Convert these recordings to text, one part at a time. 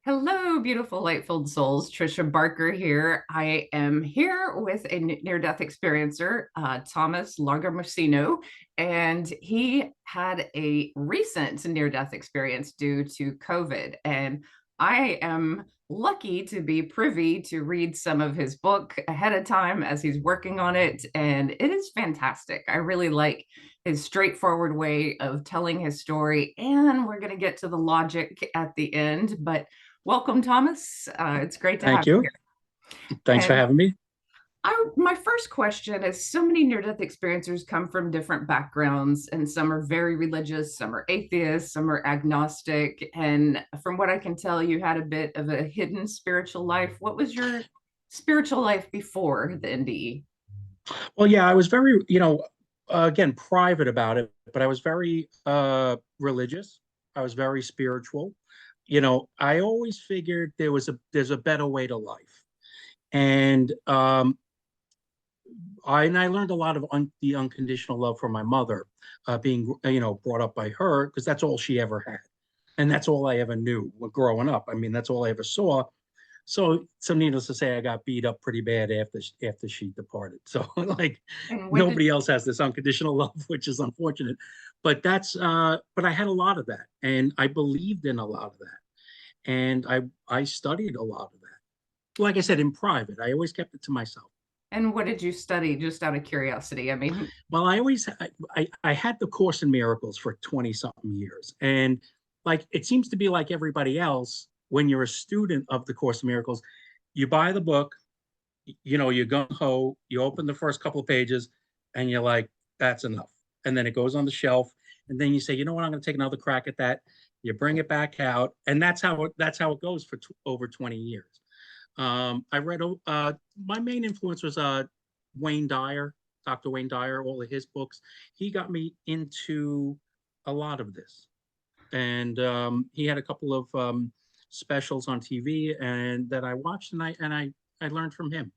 Hello, beautiful light-filled souls. Trisha Barker here. I am here with a near-death experiencer, Thomas Lagomarsino, and he had a recent near-death experience due to COVID. And I am lucky to be privy to read some of his book ahead of time as he's working on it, and it is fantastic. I really like his straightforward way of telling his story, and we're going to get to the logic at the end, but welcome, Thomas. It's great to have Thank you you. here. Thanks for And having me. my first question is so many near death experiencers come from different backgrounds, and some are very religious, some are atheists, some are agnostic. And from what I can tell, you had a bit of a hidden spiritual life. What was your spiritual life before the NDE? Well, yeah, I was very, again, private about it, but I was very religious. I was very spiritual. I always figured there's a better way to life. And I learned a lot of the unconditional love from my mother, being brought up by her because that's all she ever had, and that's all I ever knew growing up. I mean, that's all I ever saw. So needless to say, I got beat up pretty bad after she departed. So like And when did nobody else has this unconditional love, which is unfortunate. But I had a lot of that, and I believed in a lot of that, and I studied a lot of that. Like I said, in private, I always kept it to myself. and what did you study, just out of curiosity? I mean, Well, I had the Course in Miracles for 20 something years. And like it seems to be like everybody else, when you're a student of the Course in Miracles, you buy the book, you gung ho, you open the first couple of pages, and you're like, that's enough. And then it goes on the shelf, and then you say, you know what, I'm going to take another crack at that. You bring it back out, and that's how it goes for over 20 years. I read my main influence was Wayne Dyer, Dr. Wayne Dyer, all of his books. He got me into a lot of this, and he had a couple of specials on TV and that I watched, and I learned from him.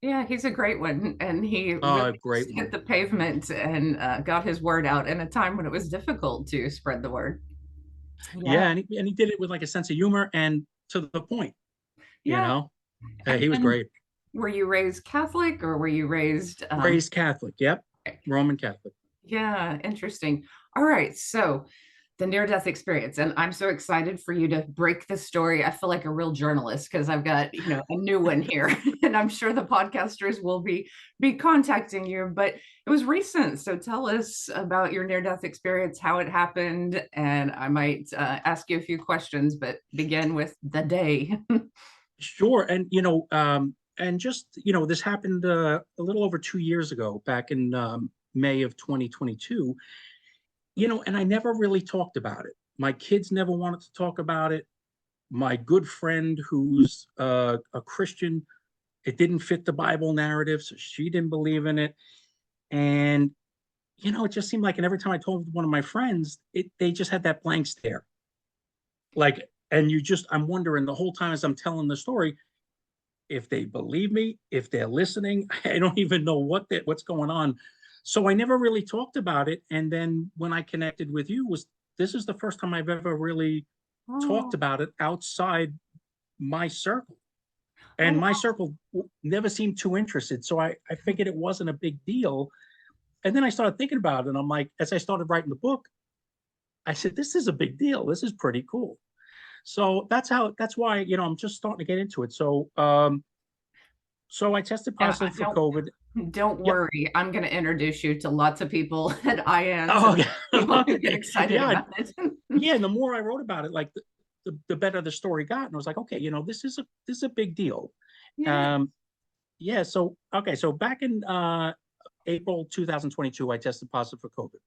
yeah, he's a great one. And he really A great hit one. the pavement and got his word out in a time when it was difficult to spread the word. Yeah. Yeah, and he did it with like a sense of humor and to the point. You Yeah. know, he was And great. were you raised Catholic or were you raised Raised Catholic. Yep, Roman Catholic. yeah, interesting. All right. So the near death experience. And I'm so excited for you to break the story. I feel like a real journalist because I've got, a new one here. And I'm sure the podcasters will be contacting you, but it was recent. So tell us about your near death experience, how it happened, and I might ask you a few questions, but begin with the day. Sure, and just this happened a little over 2 years ago, back in May of 2022. And I never really talked about it. My kids never wanted to talk about it. My good friend, who's a Christian, it didn't fit the Bible narrative, so she didn't believe in it. And it just seemed like, and every time I told one of my friends, they just had that blank stare. Like, and I'm wondering the whole time as I'm telling the story, if they believe me, if they're listening. I don't even know what's going on. So I never really talked about it. And then when I connected with you, was this is the first time I've ever really talked Oh, about it outside my circle. And oh, my circle never seemed too interested. So I figured it wasn't a big deal. And then I started thinking about it. And I'm like, as I started writing the book, I said, this is a big deal. This is pretty cool. So that's why, I'm just starting to get into it. So I tested and positive for don't COVID. Yep. worry. I'm going to introduce you to lots of people at IANS Oh, and okay. people who get Okay. excited Yeah. about it. Yeah. And the more I wrote about it, like the better the story got. And I was like, okay, this is a big deal. Yeah. Um, yeah. So, okay. So back in April 2022, I tested positive for COVID.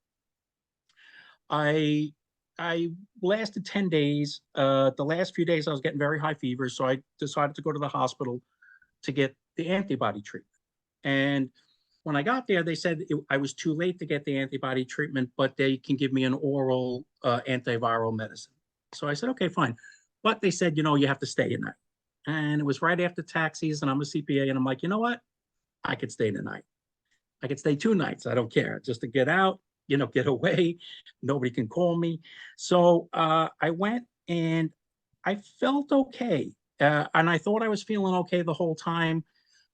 I I lasted 10 days. The last few days I was getting very high fever, so I decided to go to the hospital to get the antibody treatment. And when I got there, they said I was too late to get the antibody treatment, but they can give me an oral antiviral medicine. So I said, okay, fine. But they said, you have to stay a night. And it was right after taxis, and I'm a CPA, and I'm like, you know what? I could stay the night. I could stay 2 nights. I don't care, just to get out, get away. Nobody can call me. So I went, and I felt okay. And I thought I was feeling okay the whole time.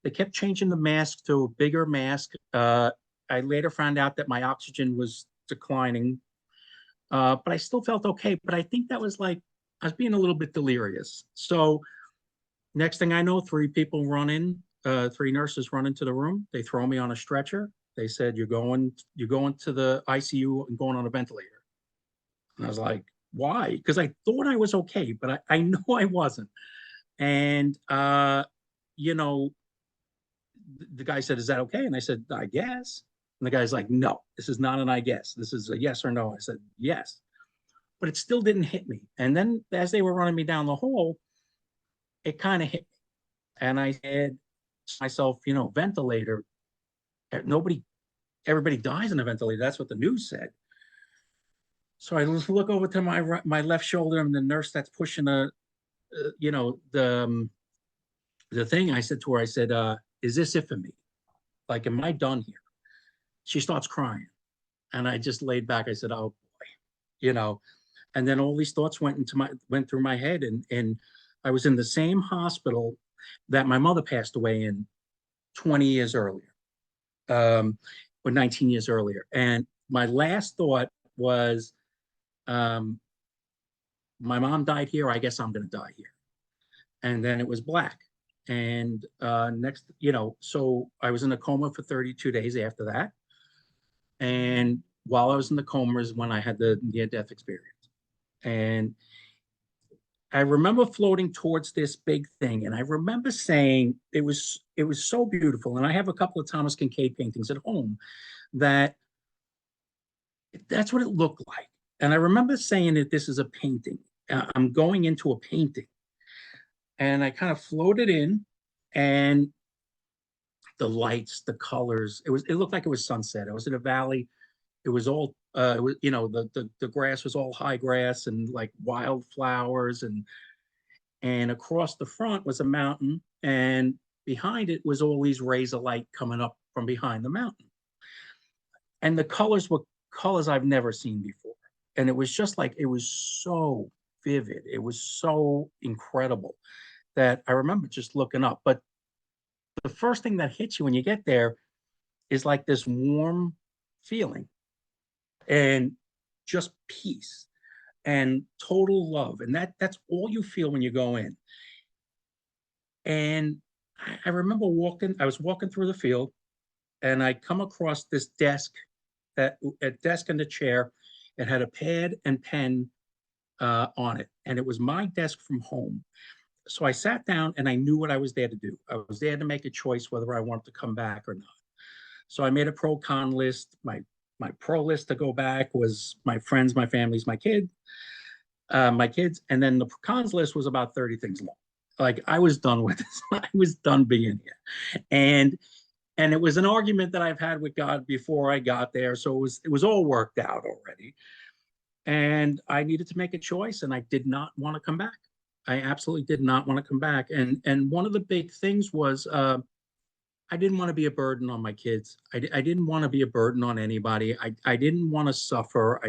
They kept changing the mask to a bigger mask. I later found out that my oxygen was declining, but I still felt okay. But I think that was like I was being a little bit delirious. So next thing I know, three nurses run into the room. They throw me on a stretcher. They said, you're going to the ICU and going on a ventilator. And I was like, why? Because I thought I was okay, but I know I wasn't. And, you know, the guy said, is that okay? And I said, I guess. And the guy's like, no, this is not an I guess. This is a yes or no. I said, yes. But it still didn't hit me. And then as they were running me down the hall, it kind of hit me. And I said to myself, ventilator, nobody, everybody dies in a ventilator. That's what the news said. So I look over to my left shoulder and the nurse that's pushing you know, the thing. I said to her, I said, is this it for me? Like, am I done here? She starts crying. And I just laid back. I said, oh boy, you know, and then all these thoughts went through my head. And I was in the same hospital that my mother passed away in 20 years earlier, or 19 years earlier. And my last thought was, um, my mom died here. I guess I'm going to die here. And then it was black. And so I was in a coma for 32 days after that. And while I was in the coma is when I had the near-death experience. And I remember floating towards this big thing, and I remember saying it was so beautiful. And I have a couple of Thomas Kincaid paintings at home that's what it looked like. And I remember saying that this is a painting. I'm going into a painting, and I kind of floated in, and the lights, the colors, it looked like it was sunset. I was in a valley. It was all it was, the grass was all high grass and like wildflowers, and across the front was a mountain, and behind it was all these rays of light coming up from behind the mountain. And the colors were colors I've never seen before. And it was just like, it was so vivid. It was so incredible that I remember just looking up. But the first thing that hits you when you get there is like this warm feeling and just peace and total love. And that's all you feel when you go in. And I remember I was walking through the field, and I come across this desk, that a desk and a chair. It had a pad and pen on it, and it was my desk from home. So I sat down, and I knew what I was there to do. I was there to make a choice whether I wanted to come back or not. So I made a pro con list. My pro list to go back was my friends, my families, my kids, and then the cons list was about 30 things long. Like, I was done with this. I was done being here, and it was an argument that I've had with God before I got there. So it was all worked out already. And I needed to make a choice, and I did not want to come back. I absolutely did not want to come back. And one of the big things was, I didn't want to be a burden on my kids. I didn't want to be a burden on anybody. I didn't want to suffer.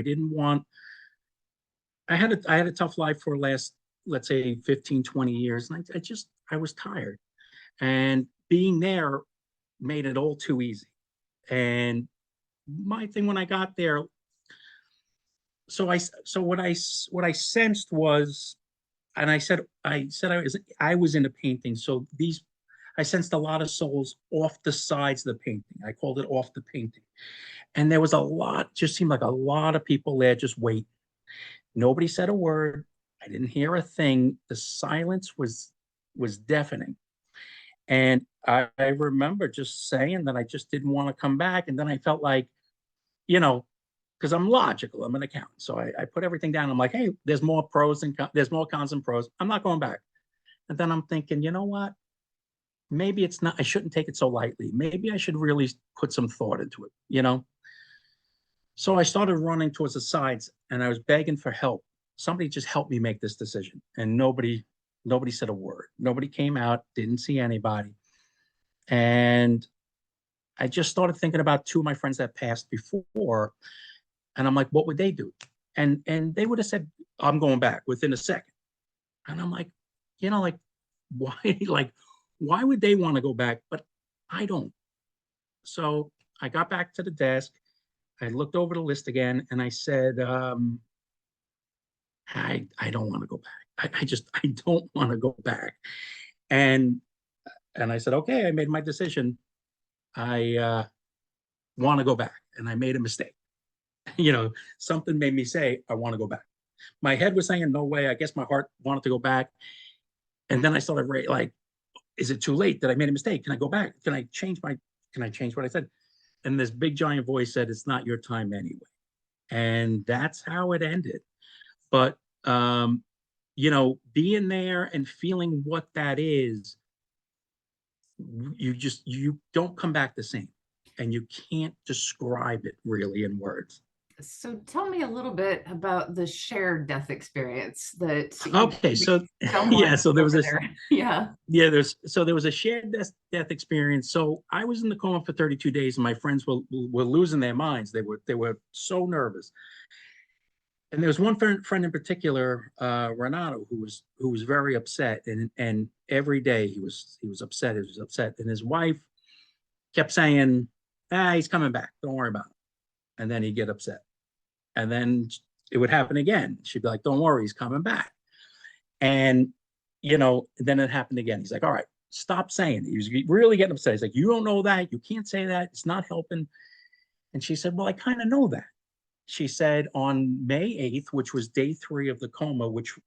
I had a tough life for the last, let's say, 15, 20 years. And I was tired. And being there made it all too easy. And my thing when I got there, what I sensed was, and I was in a painting. So I sensed a lot of souls off the sides of the painting. I called it off the painting. And there was just seemed like a lot of people there just waiting. Nobody said a word. I didn't hear a thing. The silence was deafening. And I remember just saying that I just didn't want to come back. And then I felt like, because I'm logical, I'm an accountant. So I put everything down. I'm like, hey, there's more there's more cons than pros. I'm not going back. And then I'm thinking, you know what? Maybe it's not, I shouldn't take it so lightly. Maybe I should really put some thought into it. So I started running towards the sides, and I was begging for help. Somebody just helped me make this decision. And nobody said a word. Nobody came out, didn't see anybody. And I just started thinking about two of my friends that passed before. And I'm like, what would they do? And they would have said, I'm going back within a second. And I'm like, like, why, like, why would they want to go back? But I don't. So I got back to the desk. I looked over the list again and I said, I don't want to go back. I don't want to go back. And I said, okay, I made my decision. I want to go back. And I made a mistake. Something made me say, I want to go back. My head was saying, no way. I guess my heart wanted to go back. And then I started like, is it too late? Did I make a mistake? Can I go back? Can I change what I said? And this big giant voice said, it's not your time anyway. And that's how it ended. But, being there and feeling what that is, you don't come back the same. And you can't describe it really in words. So tell me a little bit about the shared death experience that Okay, so yeah, someone so there was over this, there. Yeah. yeah, there was a shared death experience. So I was in the coma for 32 days, and my friends were losing their minds. They were so nervous. And there was one friend in particular, Renato, who was very upset, and every day he was upset. He was upset, and his wife kept saying, he's coming back. Don't worry about it. And then he'd get upset, and then it would happen again. She'd be like, don't worry, he's coming back. And then it happened again. He's like, all right, stop saying it. He was really getting upset. He's like, you don't know that. You can't say that. It's not helping. And she said, well, I kind of know that. She said on May 8th, which was day 3 of the coma, which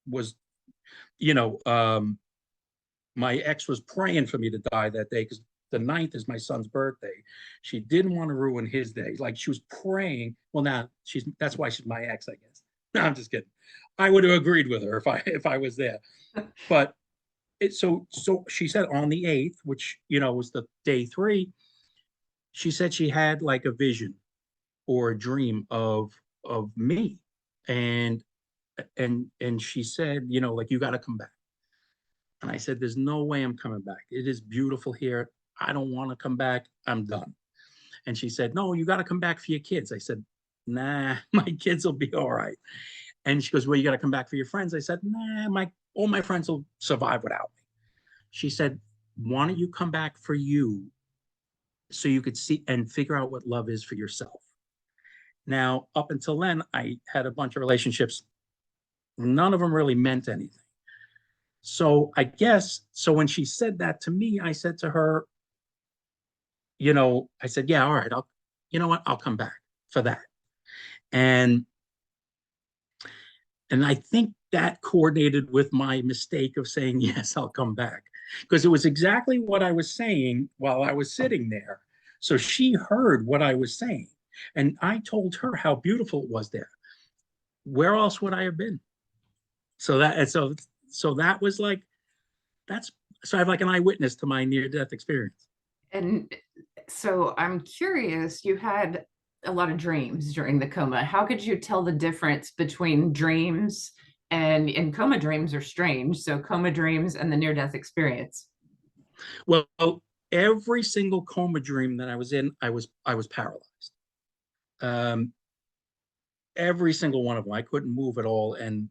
was, you know, um, my ex was praying for me to die that day because the 9th is my son's birthday. She didn't want to ruin his day. Like she was praying. Well, now that's why she's my ex, I guess. No, I'm just kidding. I would have agreed with her if I was there. But so she said on the 8th, which was the day 3, she said she had like a vision or a dream of me. And she said, like, you got to come back. And I said, there's no way I'm coming back. It is beautiful here. I don't want to come back. I'm done. And she said, no, you got to come back for your kids. I said, nah, my kids will be all right. And she goes, well, you got to come back for your friends. I said, nah, all my friends will survive without me. She said, why don't you come back for you so you could see and figure out what love is for yourself? Now, up until then, I had a bunch of relationships. None of them really meant anything. So so when she said that to me, I said to her, I said, yeah, all right, you know what? I'll come back for that. And I think that coordinated with my mistake of saying, yes, I'll come back. Because it was exactly what I was saying while I was sitting there. So she heard what I was saying. And I told her how beautiful it was there. Where else would I have been? So that was like, so I have like an eyewitness to my near-death experience. And so I'm curious, you had a lot of dreams during the coma. How could you tell the difference between dreams and coma dreams are strange? So coma dreams and the near-death experience. Well, every single coma dream that I was in, I was paralyzed. Um, every single one of them, I couldn't move at all, and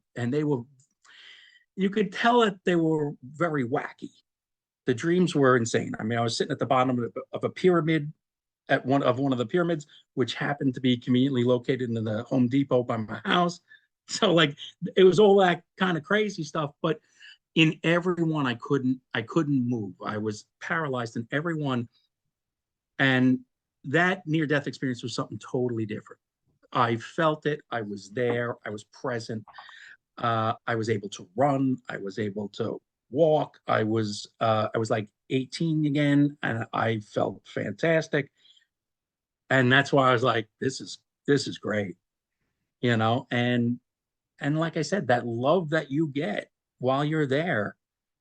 you could tell that they were very wacky. The dreams were insane. I mean, I was sitting at the bottom of a pyramid at one of the pyramids, which happened to be conveniently located in the Home Depot by my house. So like it was all that kind of crazy stuff. But in every one, I couldn't move. I was paralyzed in every one. And that near-death experience was something totally different. I felt it. I was there. I was present. I was able to run. I was able to walk. I was like 18 again, and I felt fantastic. And that's why I was like, this is great, and like I said, that love that you get while you're there,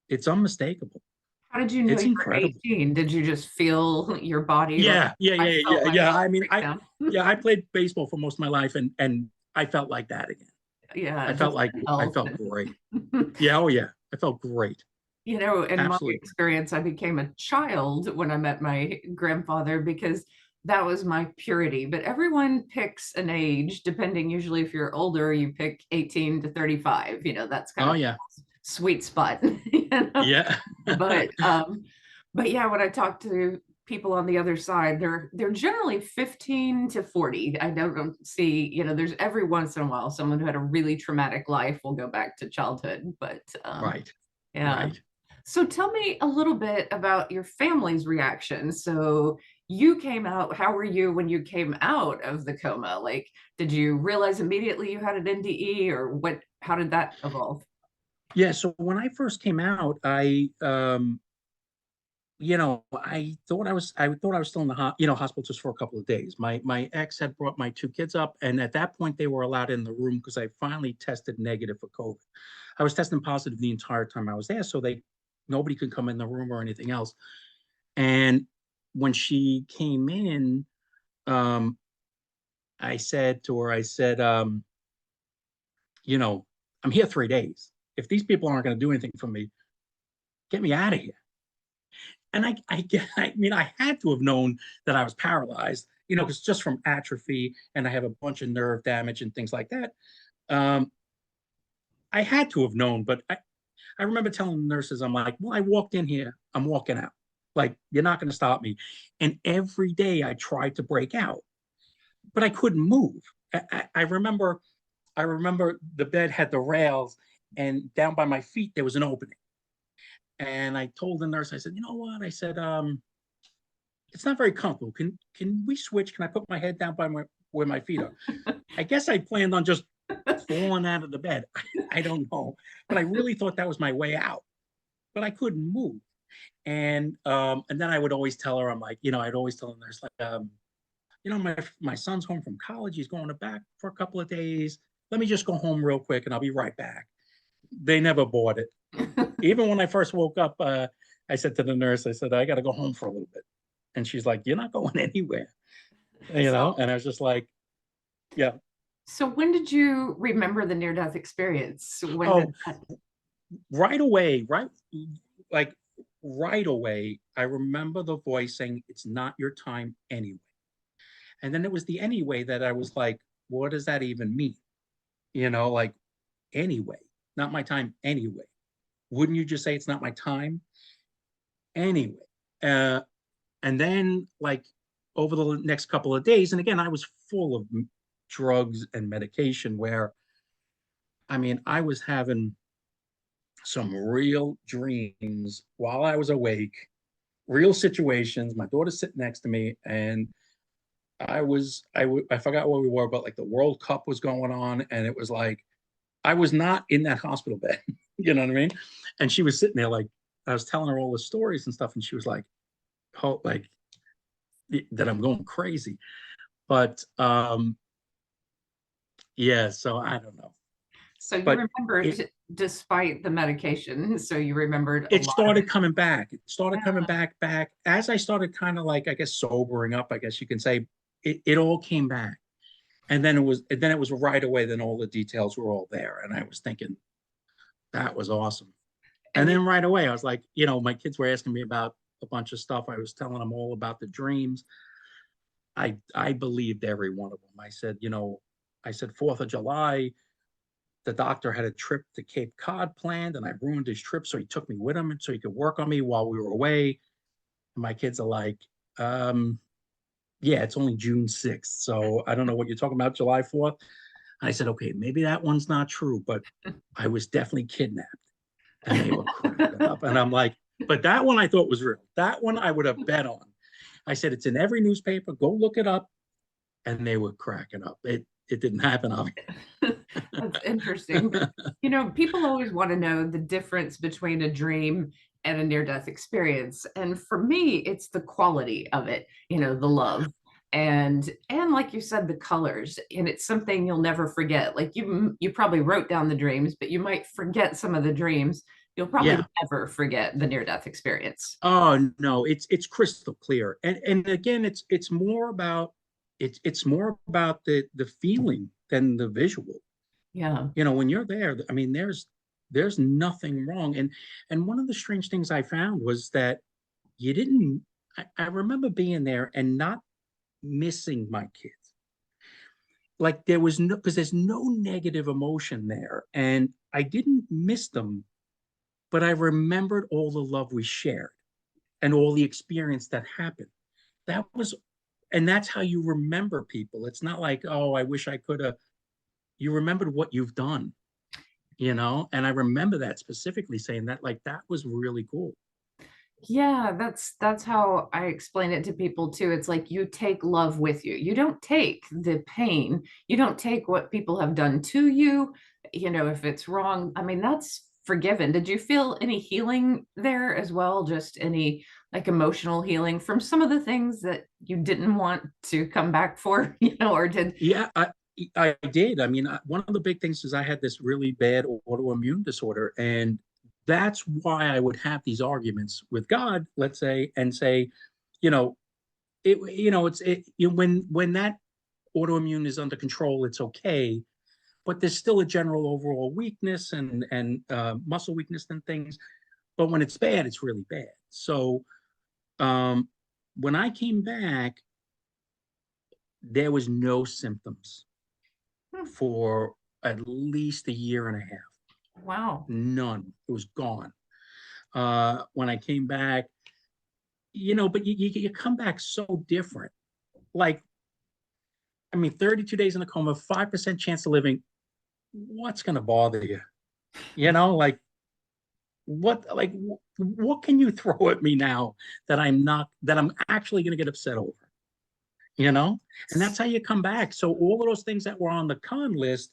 it's unmistakable. How did you know It's you were incredible. 18? Did you just feel your body like, Yeah, yeah, I yeah, felt yeah, my yeah. body I mean, break down? I played baseball for most of my life, and I felt like that again. Yeah, I felt just like I health. felt great. Yeah, oh yeah, I felt great. In my Absolutely great. experience, I became a child when I met my grandfather because that was my purity. But everyone picks an age, depending, usually if you're older, you pick 18 to 35, that's kind Oh of yeah, sweet spot, you know? Yeah. But but yeah, when I talk to people on the other side, they're generally 15 to 40. I don't see, you know, there's every once in a while someone who had a really traumatic life will go back to childhood, but Right. yeah. Right. So tell me a little bit about your family's reaction. So you came out, how were you when you came out of the coma? Like, did you realize immediately you had an NDE, or what, how did that evolve? Yeah. So when I first came out, I thought I was still in the hospital just for a couple of days. My ex had brought my two kids up, and at that point they were allowed in the room because I finally tested negative for COVID. I was testing positive the entire time I was there, so they nobody could come in the room or anything else. And when she came in, um, I said to her, I said, you know, I'm here 3 days. If these people aren't going to do anything for me, get me out of here. And I mean, I had to have known that I was paralyzed, because just from atrophy and I have a bunch of nerve damage and things like that. Um, I had to have known, but I remember telling the nurses, I'm like, well, I walked in here, I'm walking out. Like, you're not going to stop me. And every day I tried to break out, but I couldn't move. I remember the bed had the rails, and down by my feet there was an opening. And I told the nurse, I said, you know what? I said, it's not very comfortable. Can we switch? Can I put my head down by where my feet are? I guess I planned on just falling out of the bed. I don't know, but I really thought that was my way out. But I couldn't move, and then I would always tell her, I'm like, I'd always tell the nurse, like, my son's home from college. He's going back for a couple of days. Let me just go home real quick, and I'll be right back. They never bought it. Even when I first woke up, I said to the nurse, I said, I got to go home for a little bit. And she's like, you're not going anywhere, So And I was just like, yeah. so when did you remember the near death experience? When did Oh, that, right away, like right away, I remember the voice saying, it's not your time anyway. And then it was the anyway that I was like, what does that even mean? Like, anyway, not my time anyway. Wouldn't you just say it's not my time anyway? Uh, and then, like, over the next couple of days, and again, I was full of drugs and medication where, I mean, I was having some real dreams while I was awake, real situations. My daughter's sitting next to me, and I forgot where we were, but like the World Cup was going on, and it was like I was not in that hospital bed. You know what I mean? And she was sitting there, like, I was telling her all the stories and stuff, and she was like, oh, like, that I'm going crazy. But yeah, so I don't know. so you But it remembered despite the medication, so you remembered a it lot of started it. coming back. It started coming Yeah. back as I started kind of, like, I guess, sobering up, I guess you can say. It all came back. And then it was right away, then all the details were all there. And I was thinking, that was awesome. And And you, then right away, I was like, my kids were asking me about a bunch of stuff. I was telling them all about the dreams. I believed every one of them. I said 4th of July, the doctor had a trip to Cape Cod planned, and I ruined his trip, so he took me with him so he could work on me while we were away. And my kids are like, yeah, it's only June 6th, so I don't know what you're talking about, July 4th. I said, okay, maybe that one's not true, but I was definitely kidnapped. And they were cracking up. And I'm like, but that one I thought was real. That one I would have bet on. I said, it's in every newspaper. Go look it up. And they were cracking up. It didn't happen, obviously. that's interesting. But you know, people always want to know the difference between a dream and a near-death experience. And for me, it's the quality of it, you know, the love. And like you said, the colors. And it's something you'll never forget. Like you probably wrote down the dreams, but you might forget some of the dreams. You'll probably Yeah. never forget the near-death experience. Oh no, it's crystal clear. And again, it's more about the feeling than the visual. Yeah. When you're there, I mean, there's nothing wrong. And one of the strange things I found was that you didn't I remember being there and not missing my kids. Like, there was no, because there's no negative emotion there. And I didn't miss them but I remembered all the love we shared and all the experience that happened. That was, and that's how you remember people. It's not like, oh, I wish I could have. You remembered what you've done, and I remember that specifically saying that, like, that was really cool. Yeah, that's how I explain it to people too. It's like you take love with you. You don't take the pain. You don't take what people have done to you, if it's wrong. I mean, that's forgiven. Did you feel any healing there as well? Just any like emotional healing from some of the things that you didn't want to come back for, or did Yeah, I did. I mean, one of the big things is I had this really bad autoimmune disorder, and that's why I would have these arguments with God, let's say, and say, you know, when that autoimmune is under control, it's okay, but there's still a general overall weakness and muscle weakness and things. But when it's bad, it's really bad. So um, when I came back, there was no symptoms Hmm, for at least a year and a half. wow. None. It was gone. When I came back, but you come back so different. Like, I mean, 32 days in a coma, 5% chance of living. What's going to bother you? Like what can you throw at me now that I'm actually going to get upset over? You know, and that's how you come back. So all of those things that were on the con list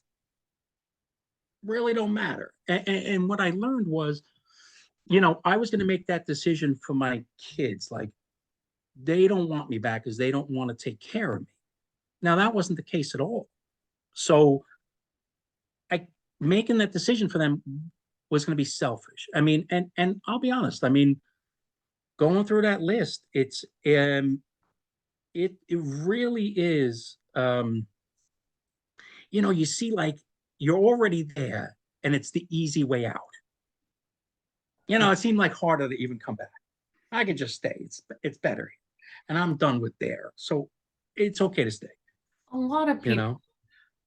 really don't matter. And what I learned was, I was going to make that decision for my kids. Like, they don't want me back because they don't want to take care of me. Now, that wasn't the case at all. So, I making that decision for them was going to be selfish. I mean, and I'll be honest. I mean, going through that list, it really is. You see, like, you're already there, and it's the easy way out. It seemed like harder to even come back. I could just stay. It's better, and I'm done with there. So it's okay to stay. A lot of You people know.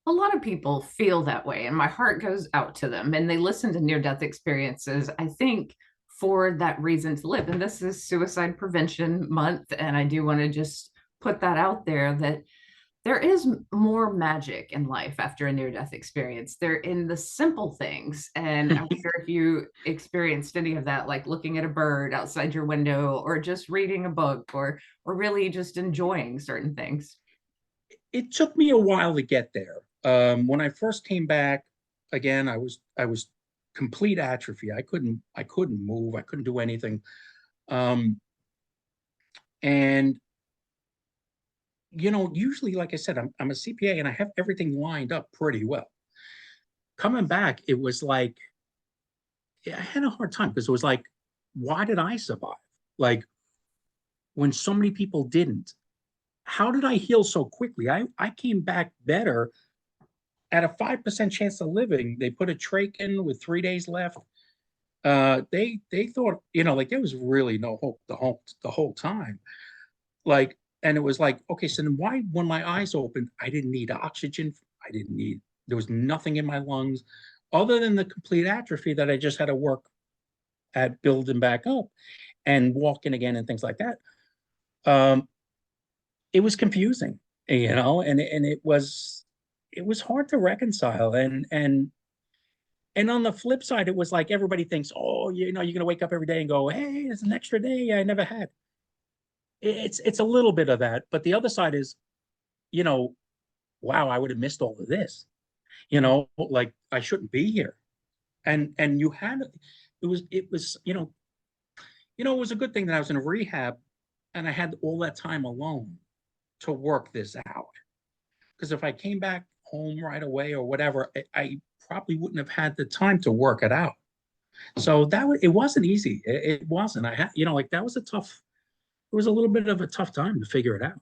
a lot of people feel that way, and my heart goes out to them. And they listen to near death experiences, I think, for that reason to live. And this is Suicide Prevention Month. And I do want to just put that out there that there is more magic in life after a near death experience. They're in the simple things. And I'm sure if you experienced any of that, like looking at a bird outside your window or just reading a book or really just enjoying certain things. It took me a while to get there. When I first came back, again, I was complete atrophy. I couldn't move. I couldn't do anything. Um, and usually, like I said, I'm a CPA and I have everything lined up pretty well. Coming back, it was like, I had a hard time because it was like, why did I survive? Like, when so many people didn't, how did I heal so quickly? I came back better at a 5% chance of living. They put a trach in with 3 days left. They thought, like, there was really no hope the whole time. Like, and it was like, okay, so then why, when my eyes opened, I didn't need oxygen. I didn't need, there was nothing in my lungs other than the complete atrophy that I just had to work at building back up and walking again and things like that. Um, it was confusing, and it was hard to reconcile. And on the flip side, it was like everybody thinks, oh, you're gonna wake up every day and go, hey, it's an extra day I never had. It's a little bit of that, but the other side is, you know, wow, I would have missed all of this. Like, I shouldn't be here. And you had it was it was a good thing that I was in rehab and I had all that time alone to work this out. Because if I came back home right away or whatever, I probably wouldn't have had the time to work it out. So it wasn't easy. It wasn't. I had, like, that was it was a little bit of a tough time to figure it out.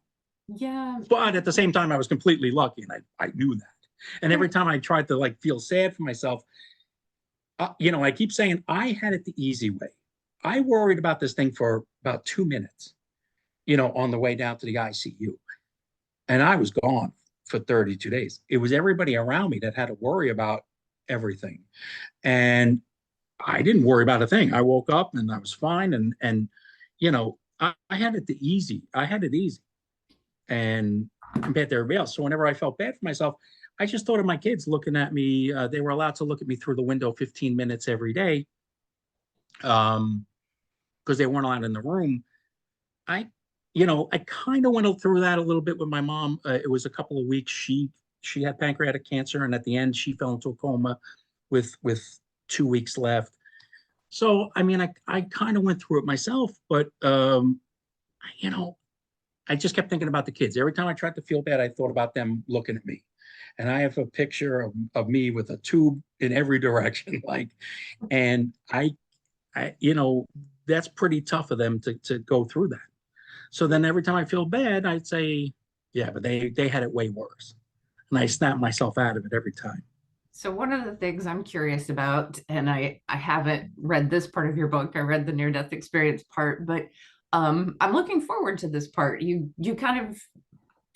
Yeah. But at the same time, I was completely lucky, and I knew that. And Yeah. every time I tried to, like, feel sad for myself, I keep saying I had it the easy way. I worried about this thing for about 2 minutes, on the way down to the ICU, and I was gone for 32 days. It was everybody around me that had to worry about everything. And I didn't worry about a thing. I woke up and I was fine. I had it easy. I had it easy. And compared to everybody else. So whenever I felt bad for myself, I just thought of my kids looking at me. They were allowed to look at me through the window 15 minutes every day, because they weren't allowed in the room. I, I kind of went through that a little bit with my mom. It was a couple of weeks. She had pancreatic cancer, and at the end, she fell into a coma with 2 weeks left. So I mean, I kind of went through it myself, but you know, I just kept thinking about the kids. Every time I tried to feel bad, I thought about them looking at me. And I have a picture of me with a tube in every direction, like, and that's pretty tough of them to go through that. So then every time I feel bad, I'd say, yeah, but they had it way worse. And I snap myself out of it every time. So one of the things I'm curious about, and I haven't read this part of your book, I read the near death experience part, but I'm looking forward to this part. You kind of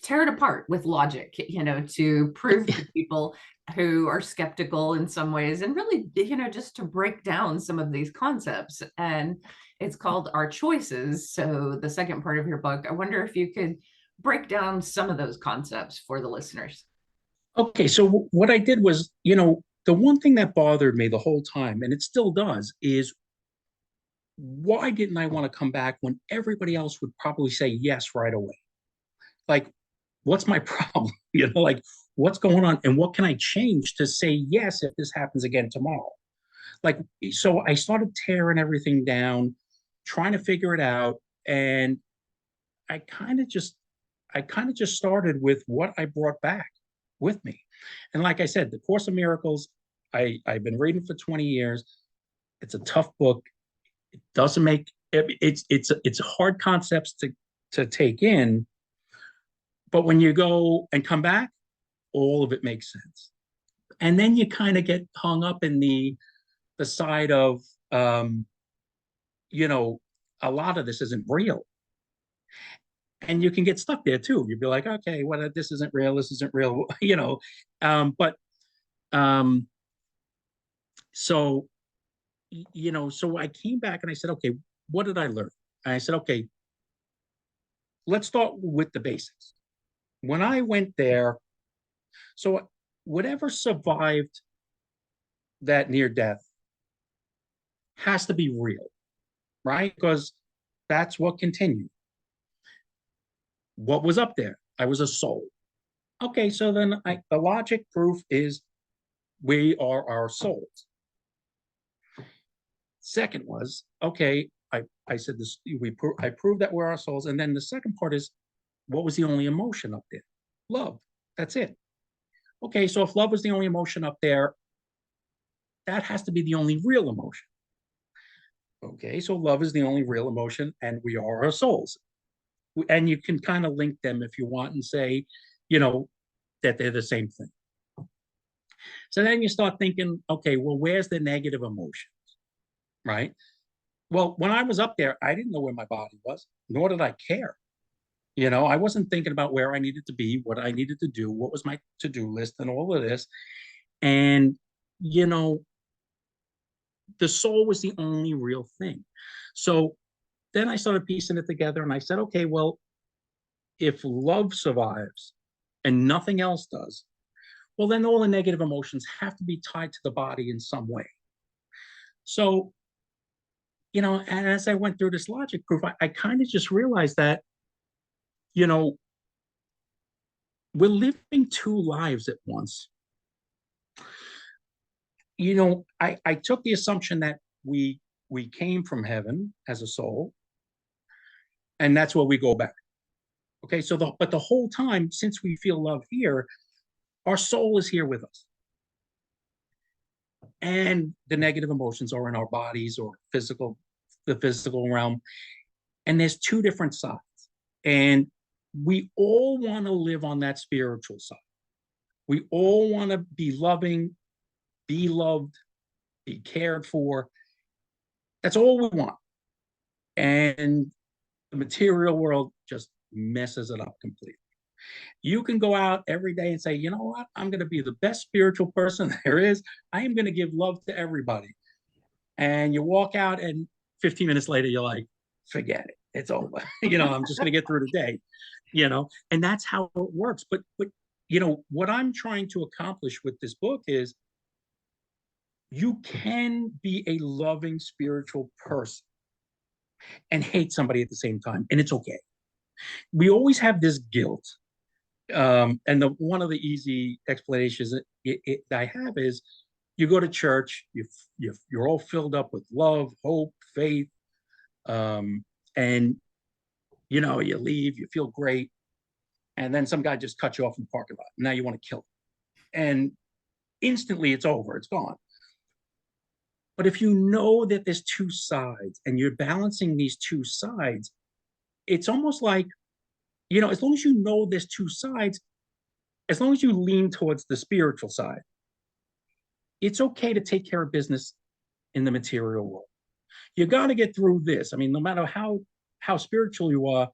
tear it apart with logic, to prove to people who are skeptical in some ways, and really, just to break down some of these concepts. And it's called Our Choices. So the second part of your book, I wonder if you could break down some of those concepts for the listeners. Okay, so what I did was, the one thing that bothered me the whole time, and it still does, is why didn't I want to come back when everybody else would probably say yes right away? Like, what's my problem? Like, what's going on, and what can I change to say yes if this happens again tomorrow? Like, so I started tearing everything down, trying to figure it out, and I kind of just I kind of just started with what I brought back with me. And like I said, the Course of Miracles, I've been reading for 20 years. It's a tough book. It doesn't make it's hard concepts to take in, but when you go and come back, all of it makes sense. And then you kind of get hung up in the side of you know, a lot of this isn't real. And you can get stuck there too. You'd be like, okay, well, this isn't real, this isn't real, But um, so so I came back and I said, okay, what did I learn? And I said, okay, let's start with the basics. When I went there, so whatever survived that near death has to be real, right? Because that's what continued. What was up there? I was a soul. Okay, so then the logic proof is we are our souls. Second was, okay, I said this, I proved that we're our souls. And then the second part is, what was the only emotion up there? Love. That's it. Okay, so if love was the only emotion up there, that has to be the only real emotion. Okay, so love is the only real emotion, and we are our souls. And you can kind of link them if you want and say, you know, that they're the same thing. So then you start thinking, okay, well, where's the negative emotions, right? Well, when I was up there, I didn't know where my body was, nor did I care. I wasn't thinking about where I needed to be, what I needed to do, what was my to-do list, and all of this. And, you know, the soul was the only real thing. So then I started piecing it together and I said, okay, well, if love survives and nothing else does, well, then all the negative emotions have to be tied to the body in some way. So, and as I went through this logic proof, I kind of just realized that, you know, we're living two lives at once. I took the assumption that we came from heaven as a soul, and that's where we go back. Okay, so but the whole time since we feel love here, our soul is here with us. And the negative emotions are in our bodies or the physical realm. And there's two different sides. And we all want to live on that spiritual side. We all want to be loving, be loved, be cared for. That's all we want. And the material world just messes it up completely. You can go out every day and say, you know what? I'm going to be the best spiritual person there is. I am going to give love to everybody. and you walk out, and 15 minutes later, you're like, forget it, it's over. I'm just going to get through the day, and that's how it works. But what I'm trying to accomplish with this book is you can be a loving spiritual person and hate somebody at the same time, and it's okay. We always have this guilt. And one of the easy explanations that I have is you go to church, you're all filled up with love, hope, faith, and you leave, you feel great, and then some guy just cuts you off in the parking lot. Now you want to kill him, and instantly it's over, it's gone. But if you know that there's two sides and you're balancing these two sides, it's almost like, as long as you know there's two sides, as long as you lean towards the spiritual side, it's okay to take care of business in the material world. You got to get through this. I mean, no matter how spiritual you are,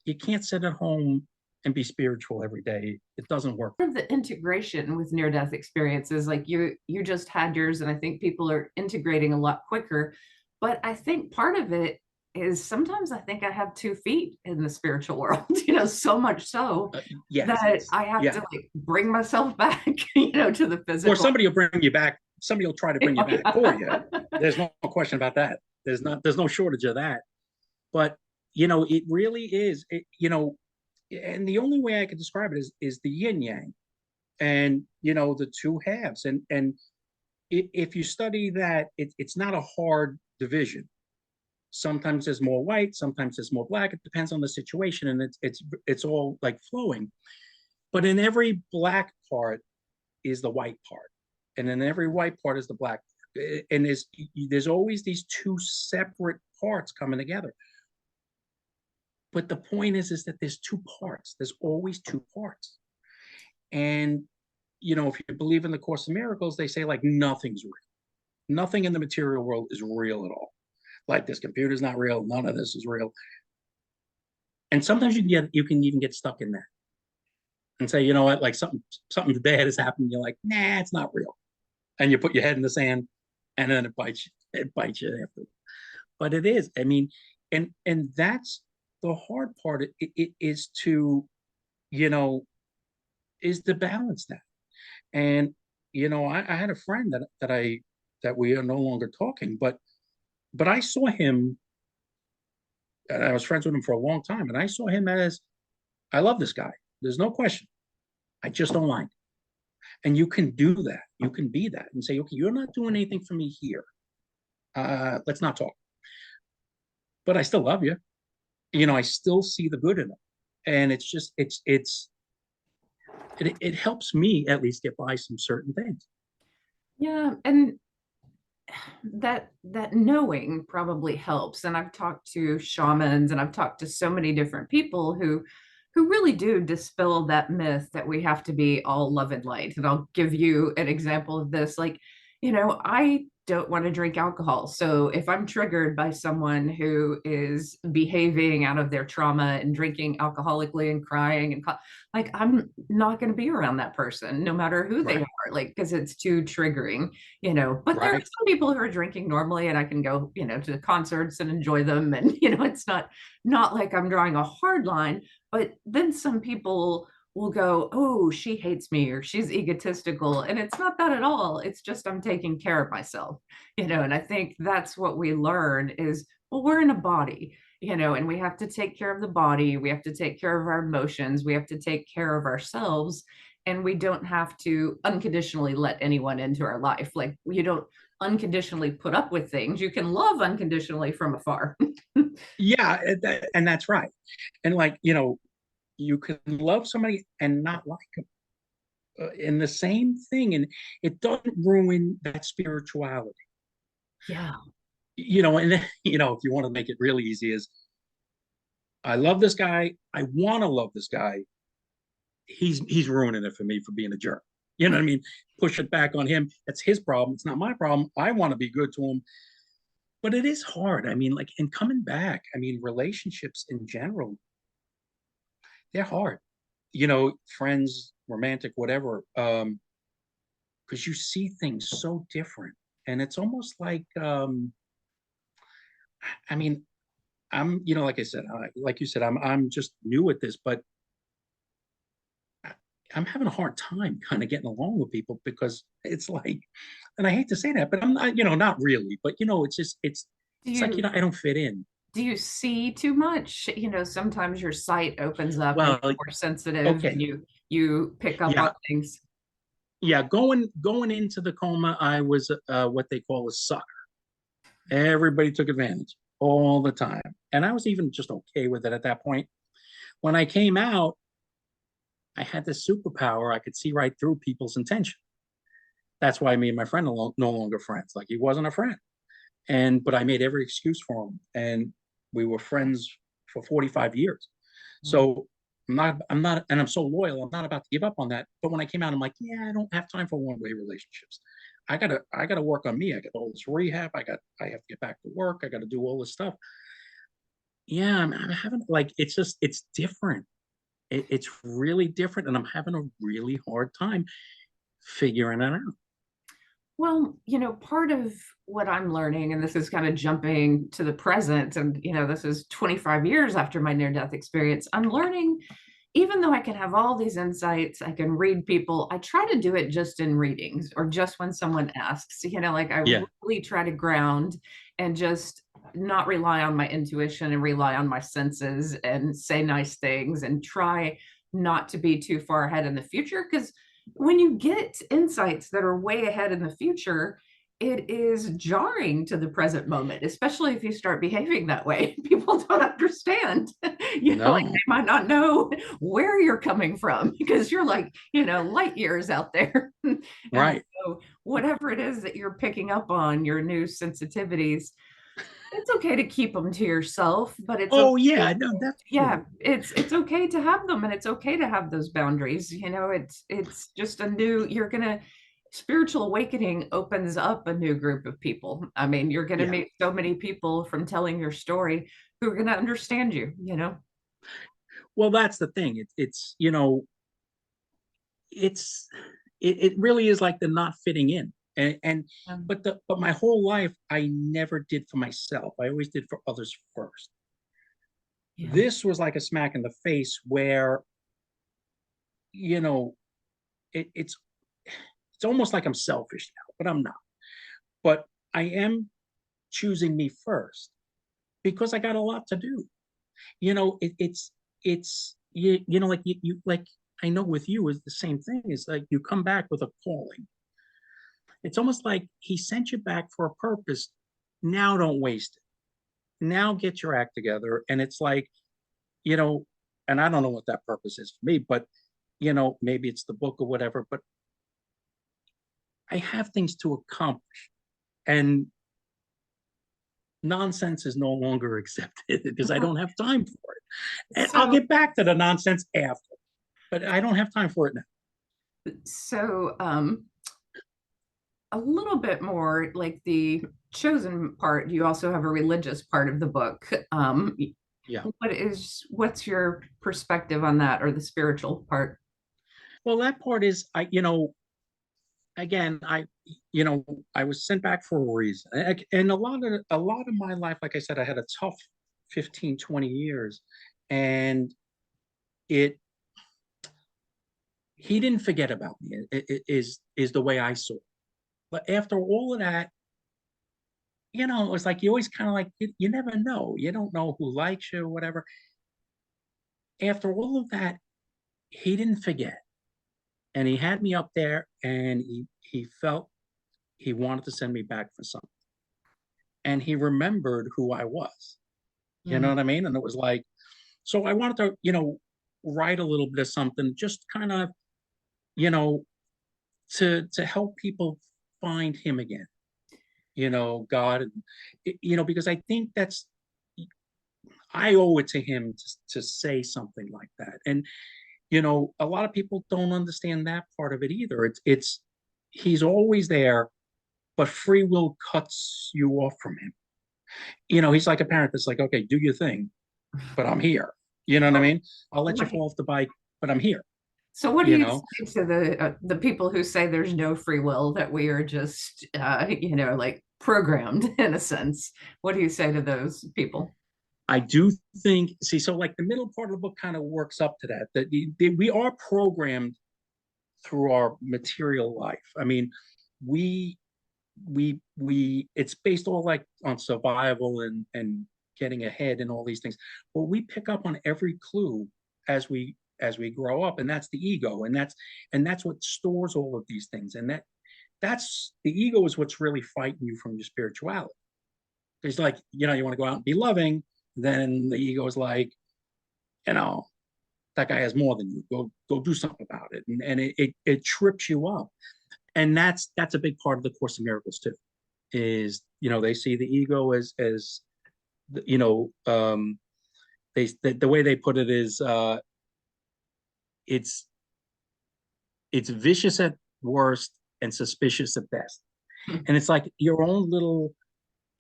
you can't sit at home and be spiritual every day. It doesn't work. Part of the integration with near-death experiences, like you just had yours, and I think people are integrating a lot quicker. But I think part of it is sometimes I think I have 2 feet in the spiritual world, so much so Yes. that I have to like bring myself back, to the physical. Or somebody will bring you back. Somebody will try to bring you back for you. There's no question about that. There's no shortage of that. But it really is. And the only way I can describe it is the yin yang, and the two halves. And if you study that, it's not a hard division. Sometimes there's more white, sometimes there's more black. It depends on the situation, and it's all like flowing. But in every black part is the white part, and in every white part is the black part. And there's always these two separate parts coming together. But the point is that there's two parts. There's always two parts. And if you believe in the Course of Miracles, they say like nothing's real. Nothing in the material world is real at all. Like this computer's not real. None of this is real. And sometimes you can even get stuck in that and say, you know what, like something bad has happened. You're like, nah, it's not real. And you put your head in the sand, and then it bites you. It bites you after. But it is. I mean, and that's the hard part. It is to, is to balance that. And I had a friend that we are no longer talking, but I saw him, and I was friends with him for a long time, and I saw him as, I love this guy. There's no question. I just don't like him. And you can do that. You can be that and say, okay, you're not doing anything for me here. Let's not talk. But I still love you. I still see the good in them. And it's just, it helps me at least get by some certain things. Yeah, and that knowing probably helps. And I've talked to shamans, and I've talked to so many different people who really do dispel that myth that we have to be all love and light. And I'll give you an example of this. Like, I don't want to drink alcohol. So if I'm triggered by someone who is behaving out of their trauma and drinking alcoholically and crying and like, I'm not going to be around that person, no matter who they are, like, because it's too triggering, but there are some people who are drinking normally, and I can go, to concerts and enjoy them. And, it's not like I'm drawing a hard line, but then some people will go, oh, she hates me, or she's egotistical. And it's not that at all. It's just I'm taking care of myself, and I think that's what we learn is, well, we're in a body, and we have to take care of the body. We have to take care of our emotions. We have to take care of ourselves. And we don't have to unconditionally let anyone into our life. Like, you don't unconditionally put up with things. You can love unconditionally from afar. Yeah, and that's right. And like, you can love somebody and not like them. And the same thing, and it doesn't ruin that spirituality. Yeah. And then, if you want to make it really easy, is I love this guy. I want to love this guy. He's ruining it for me for being a jerk. You know what I mean? Push it back on him. It's his problem. It's not my problem. I want to be good to him. But it is hard. I mean, like, and coming back, I mean, relationships in general, they're hard. Friends, romantic, whatever, because you see things so different. And it's almost like, I mean, like I said, like you said, I'm just new at this, but I- I'm having a hard time kind of getting along with people because it's like, and I hate to say that, but I'm not, not really, but it's just, Do it's like, you I don't fit in. do you see too much? Sometimes your sight opens up and Well, you're more sensitive and okay. you pick up on Yeah. things. Yeah. Going into the coma, I was what they call a sucker. Everybody took advantage all the time. And I was even just okay with it at that point. When I came out, I had this superpower. I could see right through people's intention. That's why me and my friend are no longer friends. Like he wasn't a friend. But I made every excuse for him. And we were friends for 45 years. So I'm not, and I'm so loyal. I'm not about to give up on that. But when I came out, I'm like, yeah, I don't have time for one-way relationships. I gotta work on me. I got all this rehab. I have to get back to work. I got to do all this stuff. Yeah, I'm having like, it's different. It's really different. And I'm having a really hard time figuring it out. Well, part of what I'm learning, and this is kind of jumping to the present, and this is 25 years after my near death experience, I'm learning, even though I can have all these insights, I can read people, I try to do it just in readings or just when someone asks, like I Yeah. really try to ground and just not rely on my intuition and rely on my senses and say nice things and try not to be too far ahead in the future. Because when you get insights that are way ahead in the future, it is jarring to the present moment, especially if you start behaving that way. People don't understand. Like No. they might not know where you're coming from because you're like, light years out there. And Right. so, whatever it is that you're picking up on, your new sensitivities, it's okay to keep them to yourself, but it's Oh okay. yeah, no, that's Yeah, true. it's okay to have them, and it's okay to have those boundaries. It's just a new, you're gonna spiritual awakening opens up a new group of people. I mean, you're gonna Yeah. meet so many people from telling your story who are gonna understand you. Well, that's the thing. It's it really is like the not fitting in. And Um, but my whole life I never did for myself. I always did for others first. yeah. This was like a smack in the face where, you know, it's almost like I'm selfish now, but I'm not. But I am choosing me first because I got a lot to do. Like you like I know with you is the same thing. It's like you come back with a calling. It's almost like he sent you back for a purpose. Now don't waste it. Now get your act together. And it's like, you know, and I don't know what that purpose is for me, but maybe it's the book or whatever, but I have things to accomplish. And nonsense is no longer accepted because I don't have time for it. And I'll So get back to the nonsense after, but I don't have time for it now. so a little bit more like the chosen part, you also have a religious part of the book. Yeah. What's your perspective on that, or the spiritual part? Well, that part is, again, you know, I was sent back for a reason. And a lot of my life, like I said, I had a tough 15, 20 years. And it, he didn't forget about me, is the way I saw it. But after all of that, it was like you always kind of like you never know. You don't know who likes you or whatever. After all of that, he didn't forget. And he had me up there and he felt he wanted to send me back for something. And he remembered who I was. You know Mm, what I mean? And it was like, so I wanted to, write a little bit of something, just kind of, you know, to help people find him again, God, because I think I owe it to him to say something like that. And, a lot of people don't understand that part of it either. He's always there, but free will cuts you off from him. He's like a parent that's like, okay, do your thing, but I'm here. You know what I well, mean? I'll let you right. fall off the bike, but I'm here. So what do you you know. say to the people who say there's no free will, that we are just like programmed in a sense? What do you say to those people? I do think, see, so like the middle part of the book kind of works up to that, that we are programmed through our material life. I mean, we it's based all like on survival and getting ahead and all these things. But we pick up on every clue as we grow up, and that's the ego, and that's what stores all of these things. And that's the ego is what's really fighting you from your spirituality. It's like, you want to go out and be loving, then the ego is like, you know, that guy has more than you. Go do something about it. And it trips you up. And that's a big part of the Course of Miracles too, is, they see the ego as you know, the way they put it is, it's it's vicious at worst and suspicious at best. And it's like your own little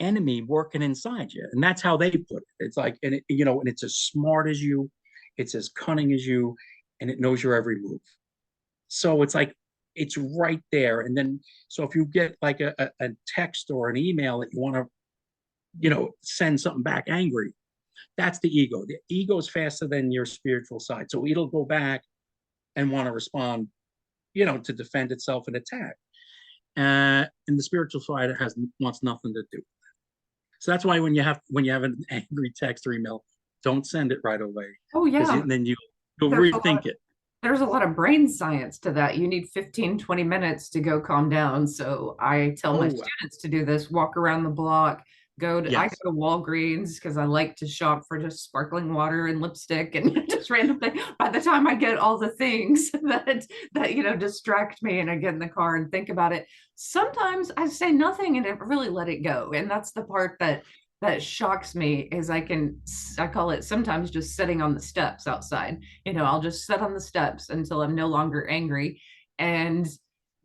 enemy working inside you. And that's how they put it. It's like, and it's as smart as you, it's as cunning as you, and it knows your every move. So it's like, it's right there. And then, so if you get like a text or an email that you want to, send something back angry, that's the ego. The ego is faster than your spiritual side. So it'll go back and want to respond, to defend itself and attack. And the spiritual side wants nothing to do. So that's why when you have an angry text or email, don't send it right away, Oh because yeah, then you'll there's a lot rethink it. there's a lot of brain science to that. You need 15-20 minutes to go calm down. So I tell my Oh, students to do this, walk around the block, I yes, go to Walgreens because I like to shop for just sparkling water and lipstick and just random things. By the time I get all the things that distract me, and I get in the car and think about it, sometimes I say nothing and it really let it go. And that's the part that shocks me, is I call it sometimes just sitting on the steps outside. I'll just sit on the steps until I'm no longer angry. And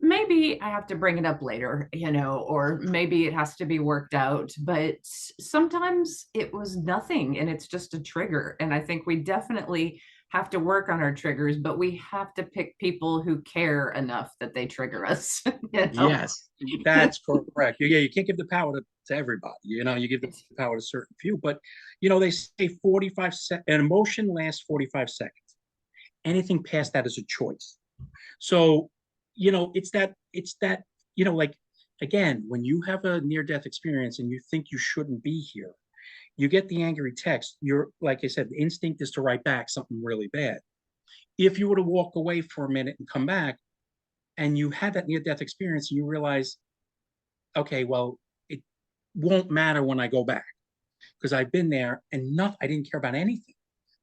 maybe I have to bring it up later, or maybe it has to be worked out. But sometimes it was nothing and it's just a trigger. And I think we definitely have to work on our triggers, but we have to pick people who care enough that they trigger us, you know? yes, that's correct. Yeah, you can't give the power to everybody. You give the power to certain few. But they say 45 seconds. An emotion lasts 45 seconds. Anything past that is a choice. So, it's that, like, again, when you have a near-death experience and you think you shouldn't be here, you get the angry text. You're, like I said, the instinct is to write back something really bad. If you were to walk away for a minute and come back, and you had that near-death experience, and you realize, okay, well, it won't matter when I go back, because I've been there and I didn't care about anything.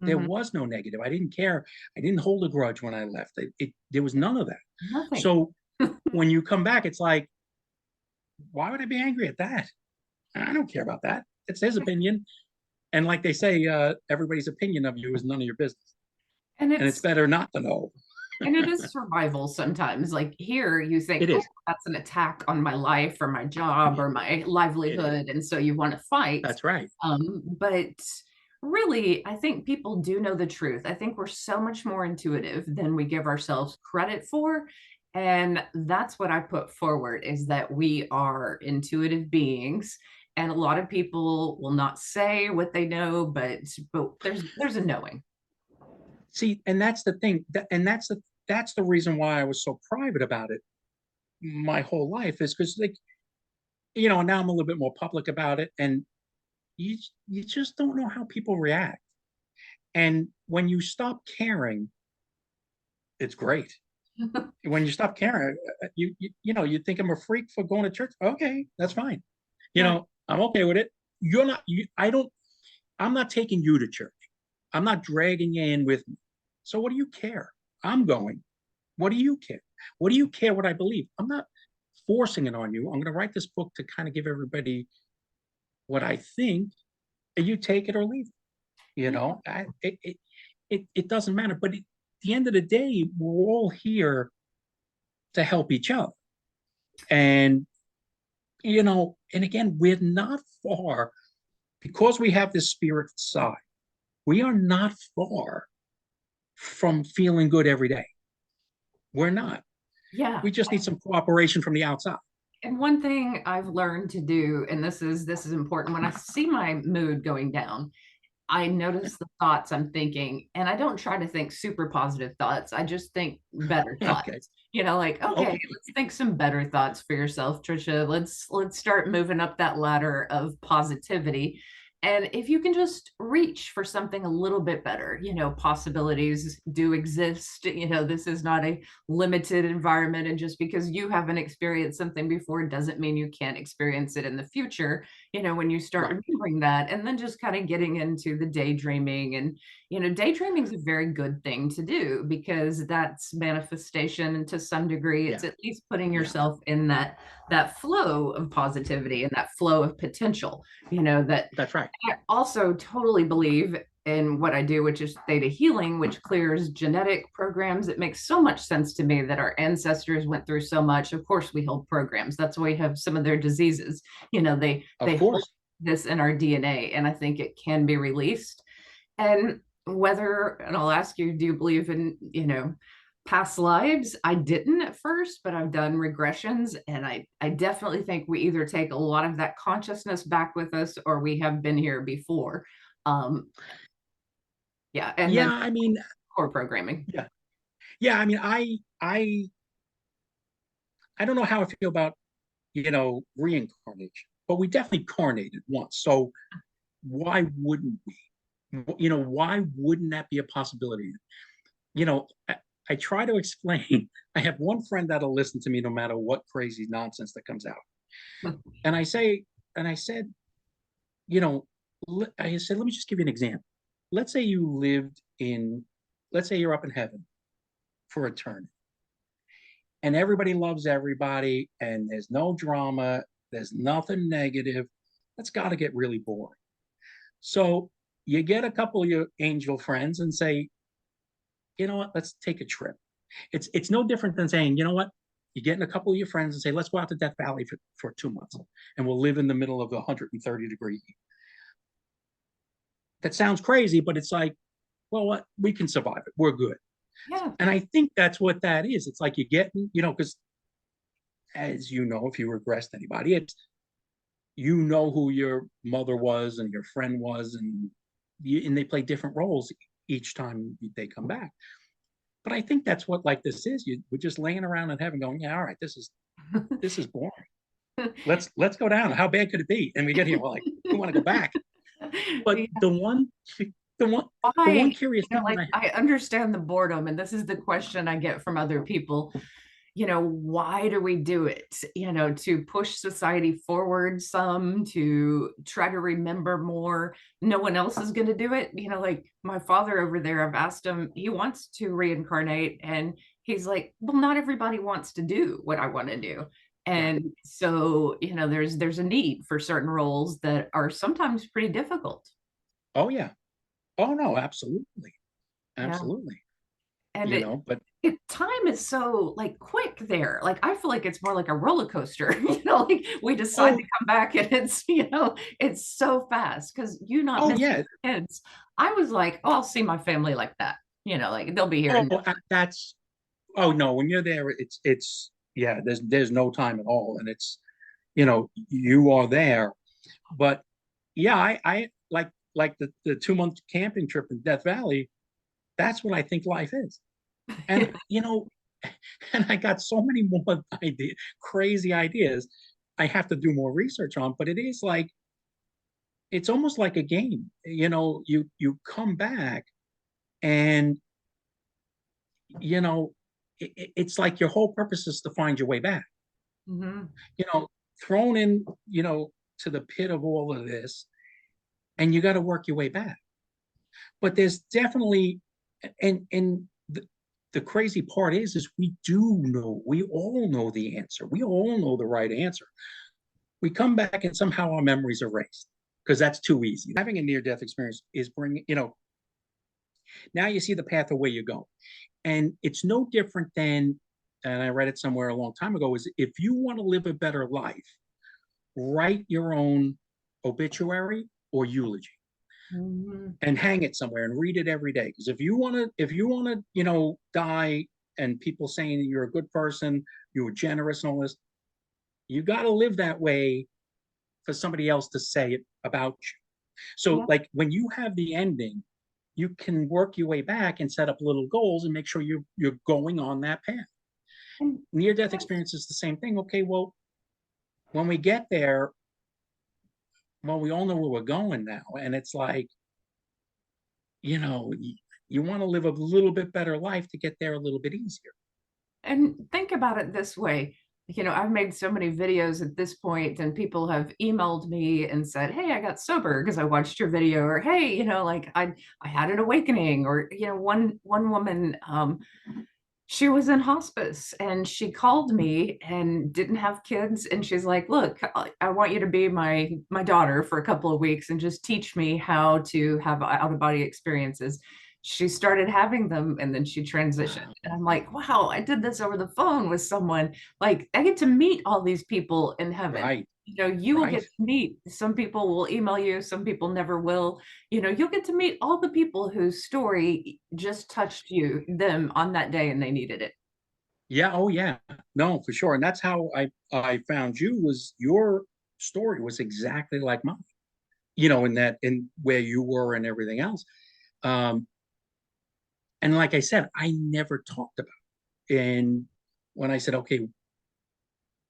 There Mhm. was no negative. I didn't care. I didn't hold a grudge when I left. There was none of that. Nothing. So when you come back, it's like, why would I be angry at that? I don't care about that. It's his opinion. And like they say, everybody's opinion of you is none of your business. And And it's it's better not to know. and it is survival sometimes. Like here, you think, It oh, is. that's an attack on my life or my job or my It is. livelihood. And so you want to fight. That's right. But really, I think people do know the truth. I think we're so much more intuitive than we give ourselves credit for. And that's what I put forward, is that we are intuitive beings. And a lot of people will not say what they know, but there's a knowing. See, and that's the thing. And that's the reason why I was so private about it my whole life, is because, like, and now I'm a little bit more public about it. And you just don't know how people react. And when you stop caring, it's great. When you stop caring, you think I'm a freak for going to church. Okay, that's fine. Yeah. I'm okay with it. You're not. I don't. I'm not taking you to church. I'm not dragging you in with me. So what do you care? I'm going. What do you care? What do you care what I believe? I'm not forcing it on you. I'm going to write this book to kind of give everybody what I think, and you take it or leave it. Yeah. It doesn't matter. But at the end of the day, we're all here to help each other. And, and again, we're not far, because we have this spirit side. We are not far from feeling good every day. We're not. Yeah. We just need some cooperation from the outside. And one thing I've learned to do, and this is important, when I see my mood going down, I notice the thoughts I'm thinking, and I don't try to think super positive thoughts. I just think better Okay. thoughts. Like, okay, Okay. let's think some better thoughts for yourself, Trisha. Let's start moving up that ladder of positivity. And if you can just reach for something a little bit better, possibilities do exist. This is not a limited environment. And just because you haven't experienced something before doesn't mean you can't experience it in the future, when you start Right. remembering that, and then just kind of getting into the daydreaming. And daydreaming is a very good thing to do because that's manifestation, and to some degree Yeah. it's at least putting Yeah. yourself in that flow of positivity and that flow of potential. That That's right. I also totally believe in what I do, which is theta healing, which clears genetic programs. It makes so much sense to me that our ancestors went through so much. Of course, we hold programs. That's why we have some of their diseases. They Of hold course. this in our DNA, and I think it can be released. And and I'll ask you, do you believe in, past lives? I didn't at first, but I've done regressions, and I definitely think we either take a lot of that consciousness back with us, or we have been here before. Um, yeah, and Yeah. then I mean, core programming. yeah. Yeah. I mean, I don't know how I feel about, reincarnation, but we definitely carnated once. So why wouldn't we? Why wouldn't that be a possibility? I try to explain. I have one friend that'll listen to me no matter what crazy nonsense that comes out. And I say, and I said, you know, I said, let me just give you an example. Let's say you lived in, let's say you're up in heaven for eternity, and everybody loves everybody, and there's no drama, there's nothing negative. That's got to get really boring. So you get a couple of your angel friends and say, you know what, let's take a trip. It's no different than saying, you know what, you get in a couple of your friends and say, let's go out to Death Valley for 2 months, and we'll live in the middle of the 130-degree heat. That sounds crazy, but it's like, well, what, we can survive it. We're good. Yeah. And I think that's what that is. It's like you get, because as you know, if you regressed anybody, it's, who your mother was and your friend was, and they play different roles each time they come back. But I think that's what like this is. We're just laying around in heaven going, yeah, all right, this is boring. Let's go down. How bad could it be? And we get here, we're like, we want to go back. But the one the Why, one curious thing that like, I understand the boredom, and this is the question I get from other people. Why do we do it? To push society forward, some to try to remember more. No one else is going to do it. Like my father over there, I've asked him, he wants to reincarnate, and he's like, well, not everybody wants to do what I want to do. right. And so, there's a need for certain roles that are sometimes pretty difficult. Oh yeah. Oh no, absolutely. Yeah. Absolutely. And But time is so like quick there. Like I feel like it's more like a roller coaster. Like we decide oh, to come back, and it's it's so fast because you not oh missing yeah. kids. I was like, oh, I'll see my family like that. Like they'll be here. Oh, that's, oh no, when you're there, it's yeah, there's no time at all. And it's, you are there. But yeah, I like the 2 month camping trip in Death Valley. That's what I think life is. And and I got so many more crazy ideas I have to do more research on, but it is like, it's almost like a game. You come back, and you know it's like your whole purpose is to find your way back. Mhm. you know Thrown in, to the pit of all of this, and you got to work your way back. But there's definitely, and the crazy part is we all know the answer. We all know the right answer. We come back and somehow our memories are erased because that's too easy. Having a near death experience is bringing, now you see the path of where you're going. And it's no different than, and I read it somewhere a long time ago, is if you want to live a better life, write your own obituary or eulogy Mhm. and hang it somewhere and read it every day. Because if you want to, die and people saying you're a good person, you were generous and all this. You got to live that way for somebody else to say it about you. So Yeah. like when you have the ending, you can work your way back and set up little goals and make sure you're going on that path. And Near death experience is the same thing. Okay, well, when we get there, well, we all know where we're going now, and it's like, you know, you want to live a little bit better life to get there a little bit easier. And think about it this way. I've made so many videos at this point, and people have emailed me and said, "Hey, I got sober because I watched your video," or "Hey, like I had an awakening," or one woman, she was in hospice and she called me and didn't have kids, and she's like, "Look, I want you to be my daughter for a couple of weeks and just teach me how to have out of body experiences." She started having them and then she transitioned, and I'm like, "Wow, I did this over the phone with someone. Like, I get to meet all these people in heaven. Right, You will right. get to meet, some people will email you, some people never will. You'll get to meet all the people whose story just touched them on that day and they needed it." Yeah, oh yeah. No, for sure. And that's how I found you, was your story was exactly like mine. In that, in where you were and everything else. Um, and like I said, I never talked about it. And when I said, okay,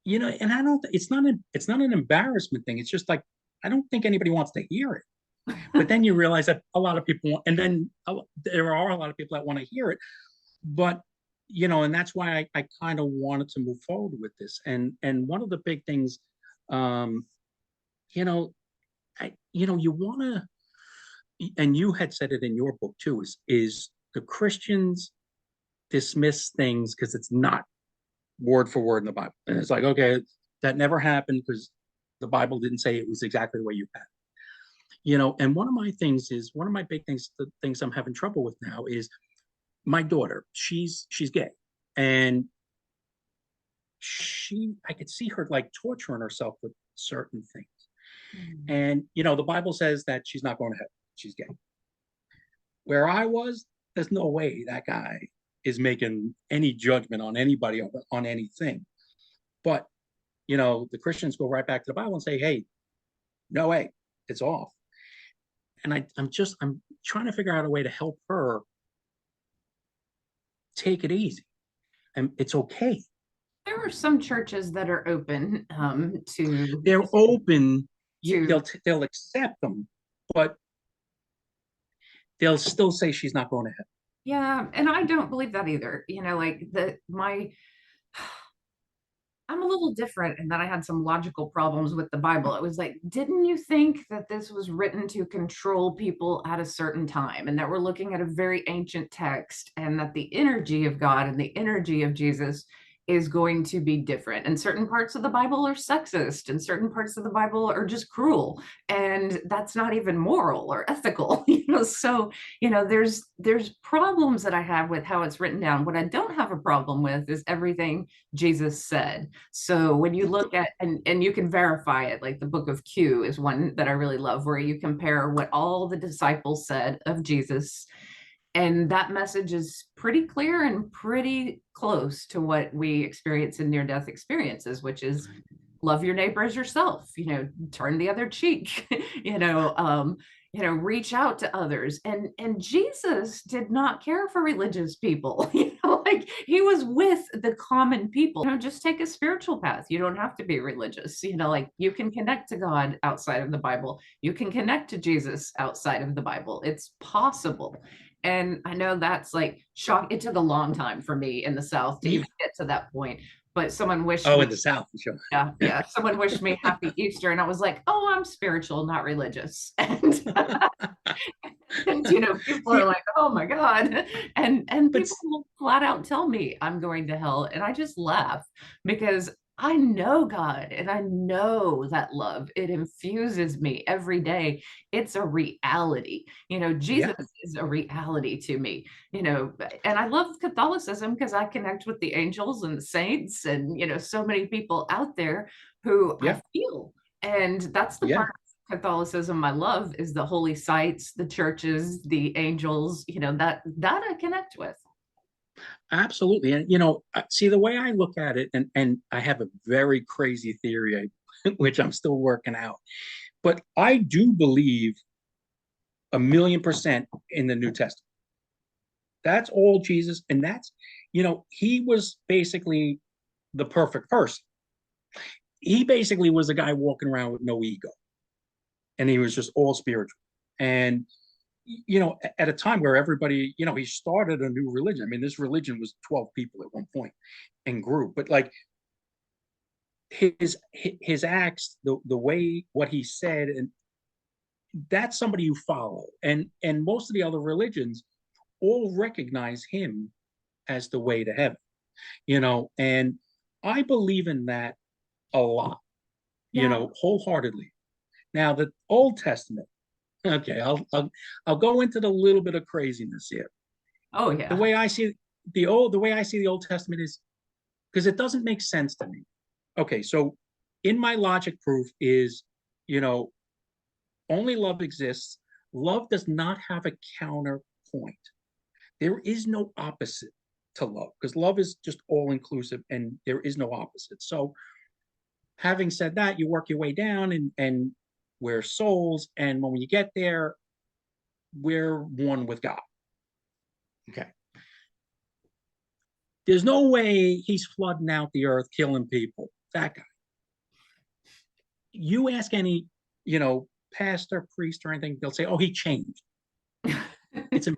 and I don't, it's not an embarrassment thing. It's just like, I don't think anybody wants to hear it. But then you realize that a lot of people want, and then there are a lot of people that want to hear it. But, and that's why I kind of wanted to move forward with this. And one of the big things, um, you know, you want to, and you had said it in your book too, is the Christians dismiss things because it's not word for word in the Bible. And it's like, okay, that never happened because the Bible didn't say it was exactly the way you had it. And one of my big things, the things I'm having trouble with now is my daughter. She's gay. And I could see her like torturing herself with certain things. Mm. And, the Bible says that she's not going to heaven. She's gay. Where I was, there's no way that guy is making any judgment on anybody on anything. But, the Christians go right back to the Bible and say, hey, no way, it's off. And I'm trying to figure out a way to help her take it easy. And it's okay. There are some churches that are open They're open. to They'll accept them, but they'll still say she's not going to heaven. yeah, and I don't believe that either. Like I'm a little different in that I had some logical problems with the Bible. It was like, didn't you think that this was written to control people at a certain time, and that we're looking at a very ancient text, and that the energy of God and the energy of Jesus is going to be different? And certain parts of the Bible are sexist, and certain parts of the Bible are just cruel, and that's not even moral or ethical. So there's problems that I have with how it's written down. What I don't have a problem with is everything Jesus said. So when you look at, and you can verify it, like the book of Q is one that I really love, where you compare what all the disciples said of Jesus. And that message is pretty clear and pretty close to what we experience in near death experiences, which is love your neighbor as yourself, turn the other cheek, reach out to others. And Jesus did not care for religious people. Like, he was with the common people. Just take a spiritual path. You don't have to be religious. Like, you can connect to God outside of the Bible. You can connect to Jesus outside of the Bible. It's possible. And I know that's like shock. It took a long time for me in the South to Yeah. even get to that point. But someone wished Oh, me, in the South, for sure. yeah, someone wished me happy Easter, and I was like, "Oh, I'm spiritual, not religious." And people are like, "Oh my God," and But people will flat out tell me I'm going to hell, and I just laugh because I know God and I know that love. It infuses me every day. It's a reality. yeah, Jesus is a reality to me. And I love Catholicism because I connect with the angels and the saints, and so many people out there who I yeah, feel. And that's the yeah. part of Catholicism I love, is the holy sites, the churches, the angels, that I connect with. Absolutely. And, see, the way I look at it, and I have a very crazy theory, which I'm still working out, but I do believe 1,000,000% in the New Testament. That's all Jesus. And he was basically the perfect person. He basically was a guy walking around with no ego, and he was just all spiritual. And, at a time where everybody, he started a new religion. I mean, this religion was 12 people at one point and grew, but like his acts, the way what he said, and that's somebody you follow. And most of the other religions all recognize him as the way to heaven, and I believe in that a lot, Yeah. wholeheartedly. Now, the Old Testament, okay, I'll go into the little bit of craziness here. Oh The yeah. way I see the way I see the Old Testament is because it doesn't make sense to me. Okay, so in my logic proof is, you know, only love exists. Love does not have a counterpoint. There is no opposite to love because love is just all inclusive and there is no opposite. So, having said that, you work your way down, and we're souls. And when you get there, we're one with God. Okay. There's no way he's flooding out the earth, killing people. That guy. You ask any, pastor, priest, or anything, they'll say, "Oh, he changed." It's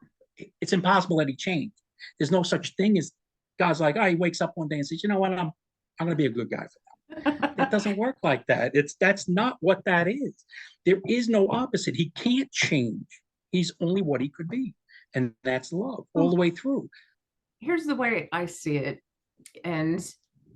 it's impossible that he changed. There's no such thing as God's like, oh, he wakes up one day and says, "You know what? I'm going to be a good guy for that." That doesn't work like that. That's not what that is. There is no opposite. He can't change. He's only what he could be, and that's love all the Well, way through. here's the way I see it. And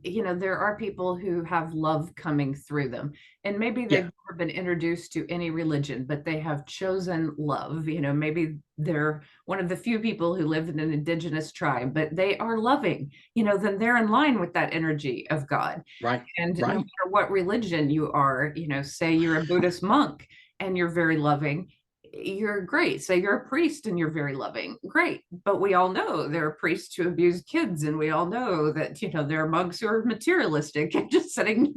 there are people who have love coming through them, and maybe they've Yeah, never been introduced to any religion, but they have chosen love. Maybe they're one of the few people who live in an indigenous tribe, but they are loving. Then they're in line with that energy of God. right, And no right. matter what religion you are, say you're a Buddhist monk and you're very loving, you're great. Say you're a priest and you're very loving, great. But we all know there are priests who abuse kids, and we all know that there are monks who are materialistic and just sitting,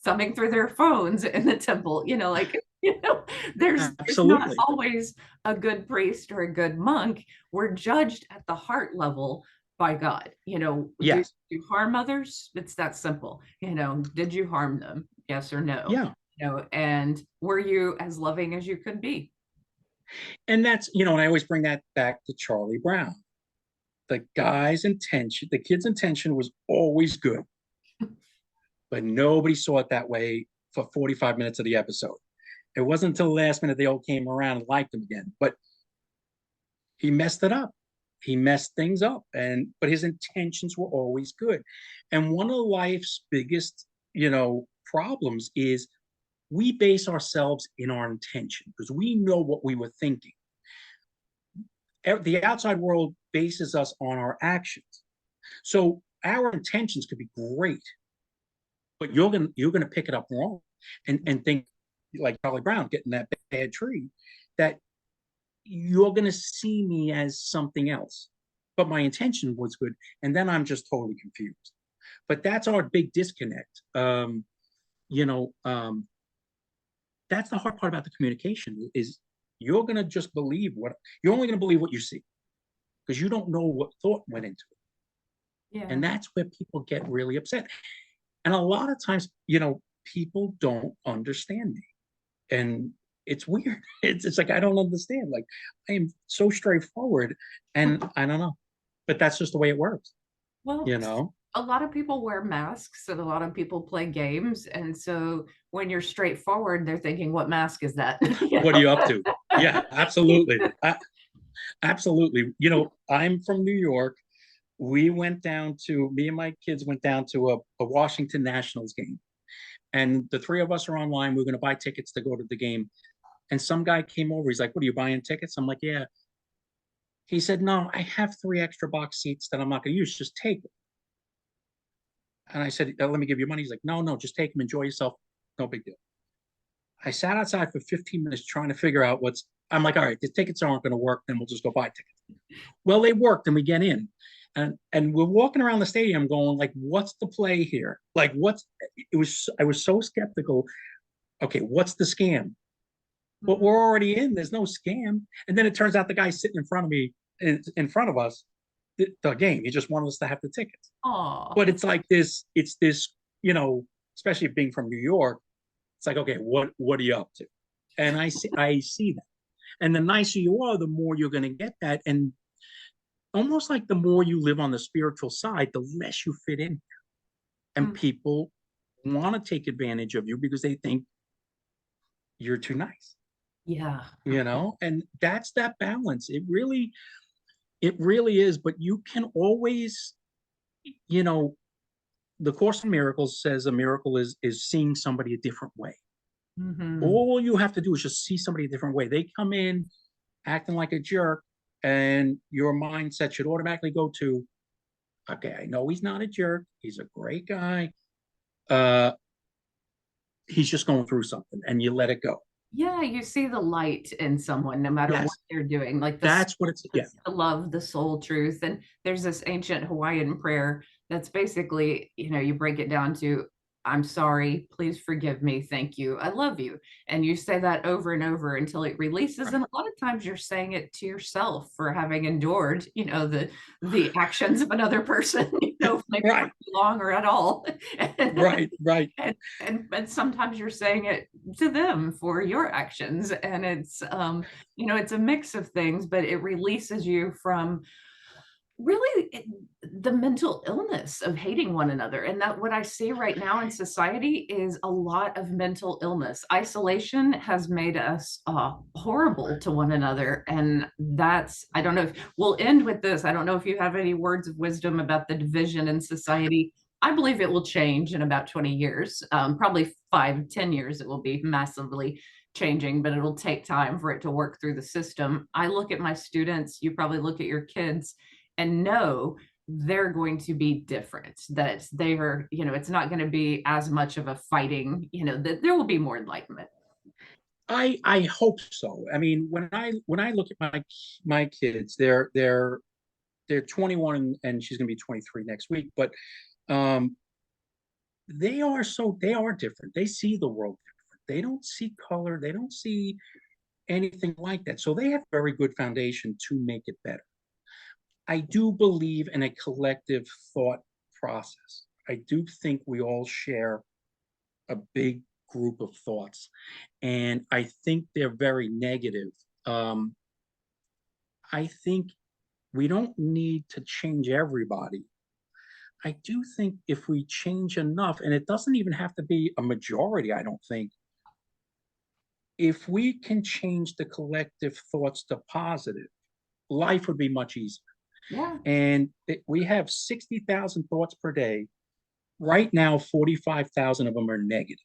thumbing through their phones in the temple. There's not Absolutely. always a good priest or a good monk. We're judged at the heart level by God. Do Yes. you harm others? It's that simple. Did you harm them? Yes or no? Yeah. And were you as loving as you could be? And and I always bring that back to Charlie Brown. The kid's intention was always good, but nobody saw it that way for 45 minutes of the episode. It wasn't until the last minute they all came around and liked him again. But he messed it up. He messed things up. But his intentions were always good. And one of life's biggest, problems is we base ourselves in our intention because we know what we were thinking. The outside world bases us on our actions. So our intentions could be great, but you're gonna pick it up wrong and think like Charlie Brown getting that bad tree, that you're gonna see me as something else. But my intention was good, and then I'm just totally confused. But that's our big disconnect. You know, that's the hard part about the communication is you're gonna just believe what you're only gonna believe what you see because you don't know what thought went into it. Yeah. And that's where people get really upset. And a lot of times, people don't understand me. And it's weird. It's like I don't understand. Like I am so straightforward and I don't know. But that's just the way it works, Well, you know? a lot of people wear masks and a lot of people play games. And so when you're straightforward, they're thinking, what mask is that? What are you up to? Yeah, absolutely. Absolutely. I'm from New York. Me and my kids went down to a Washington Nationals game. And the three of us are online. We're going to buy tickets to go to the game. And some guy came over. He's like, "What are you buying tickets?" I'm like, "Yeah." He said, "No, I have 3 extra box seats that I'm not going to use. Just take them." And I said, "Let me give you money." He's like, "No, no, just take them. Enjoy yourself. No big deal." I sat outside for 15 minutes trying to figure out I'm like, "All right, the tickets aren't going to work. Then we'll just go buy tickets." Well, they worked and we get in. And we're walking around the stadium going like, what's the play here? Like, I was so skeptical. Okay, what's the scam? But we're already in. There's no scam. And then it turns out the guy sitting in front of me, in front of us, the game. He just wanted us to have the tickets. Oh, But it's like this. It's this. Especially being from New York, it's like, okay, what are you up to? And I see that. And the nicer you are, the more you're going to get that. And almost like the more you live on the spiritual side, the less you fit in. And people want to take advantage of you because they think you're too nice. yeah. And that's that balance. It really is. But you can always, you know the Course in Miracles says a miracle is seeing somebody a different way. Hmm. All you have to do is just see somebody a different way. They come in acting like a jerk, and your mindset should automatically go to, okay, I know he's not a jerk, he's a great guy, uh he's just going through something, and you let it go. Yeah, you see the light in someone no matter what Yes, they're doing, like that's what it's. Yeah. the love, the soul truth. And there's this ancient Hawaiian prayer that's basically, you break it down to, I'm sorry, please forgive me, thank you, I love you. And you say that over and over until it releases. Right. And a lot of times you're saying it to yourself for having endured, the actions of another person, maybe for Right. too long or at all. Right. Right. And sometimes you're saying it to them for your actions, and it's a mix of things, but it releases you from really the mental illness of hating one another. And that what I see right now in society is a lot of mental illness. Isolation has made us horrible to one another. And I don't know if we'll end with this. I don't know if you have any words of wisdom about the division in society. I believe it will change in about 20 years, probably 5, 10 years. It will be massively changing, but it'll take time for it to work through the system. I look at my students, you probably look at your kids, and know they're going to be different, that it's not going to be as much of a fighting, that there will be more enlightenment. I hope so. I mean, when I look at my kids, they're 21, and she's going to be 23 next week, but um they are different. They see the world different. They don't see color, they don't see anything like that, so they have a very good foundation to make it better. I do believe in a collective thought process. I do think we all share a big group of thoughts, and I think they're very negative. um I think we don't need to change everybody. I do think if we change enough, and it doesn't even have to be a majority, I don't think, if we can change the collective thoughts to positive, life would be much easier. Yeah. And we have 60,000 thoughts per day. Right now, 45,000 of them are negative.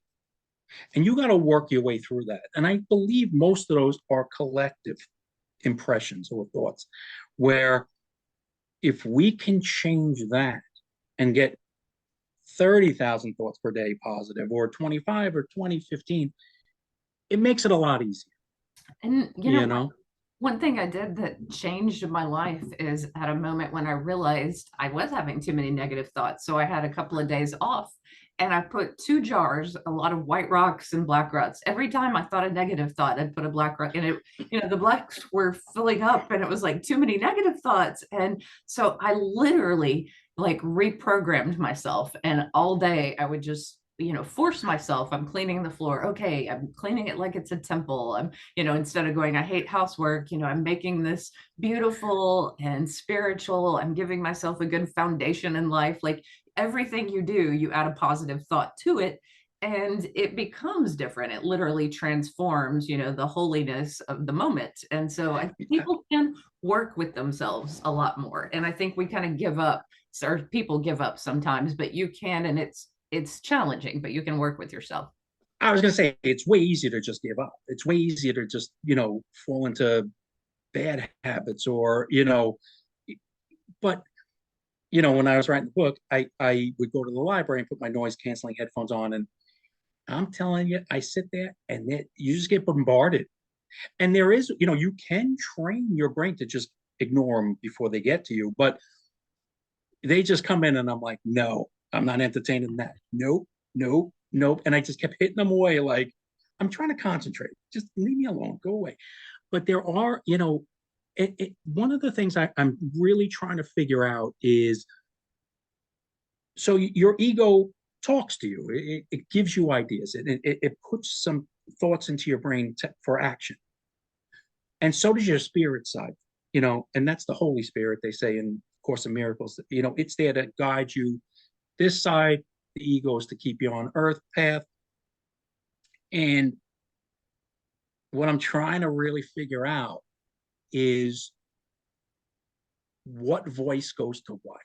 And you got to work your way through that. And I believe most of those are collective impressions or thoughts, where if we can change that and get 30,000 thoughts per day positive, or 25 or 20, 15, it makes it a lot easier, And you know? one thing I did that changed my life is at a moment when I realized I was having too many negative thoughts. So I had a couple of days off, and I put 2 jars, a lot of white rocks and black rocks. Every time I thought a negative thought, I'd put a black rock in it. The blacks were filling up, and it was like too many negative thoughts. And so I literally like reprogrammed myself. And all day I would just force myself. I'm cleaning the floor. Okay, I'm cleaning it like it's a temple. I'm instead of going, I hate housework, I'm making this beautiful and spiritual. I'm giving myself a good foundation in life. Like everything you do, you add a positive thought to it, and it becomes different. It literally transforms, the holiness of the moment. And so I think people can work with themselves a lot more. And I think we kind of give up, or people give up sometimes, but you can, and it's challenging, but you can work with yourself. I was going to say, it's way easier to just give up. It's way easier to just, fall into bad habits, but, when I was writing the book, I would go to the library and put my noise canceling headphones on. And I'm telling you, I sit there, and you just get bombarded. And there is, you can train your brain to just ignore them before they get to you. But they just come in and I'm like, no, I'm not entertaining that. Nope, nope, nope. And I just kept hitting them away like, I'm trying to concentrate. Just leave me alone. Go away. But there are, one of the things I'm really trying to figure out is, so your ego talks to you. It gives you ideas. It puts some thoughts into your brain for action. And so does your spirit side, and that's the Holy Spirit, they say in Course in Miracles. It's there to guide you. This side, the ego, is to keep you on earth path. And what I'm trying to really figure out is what voice goes to what.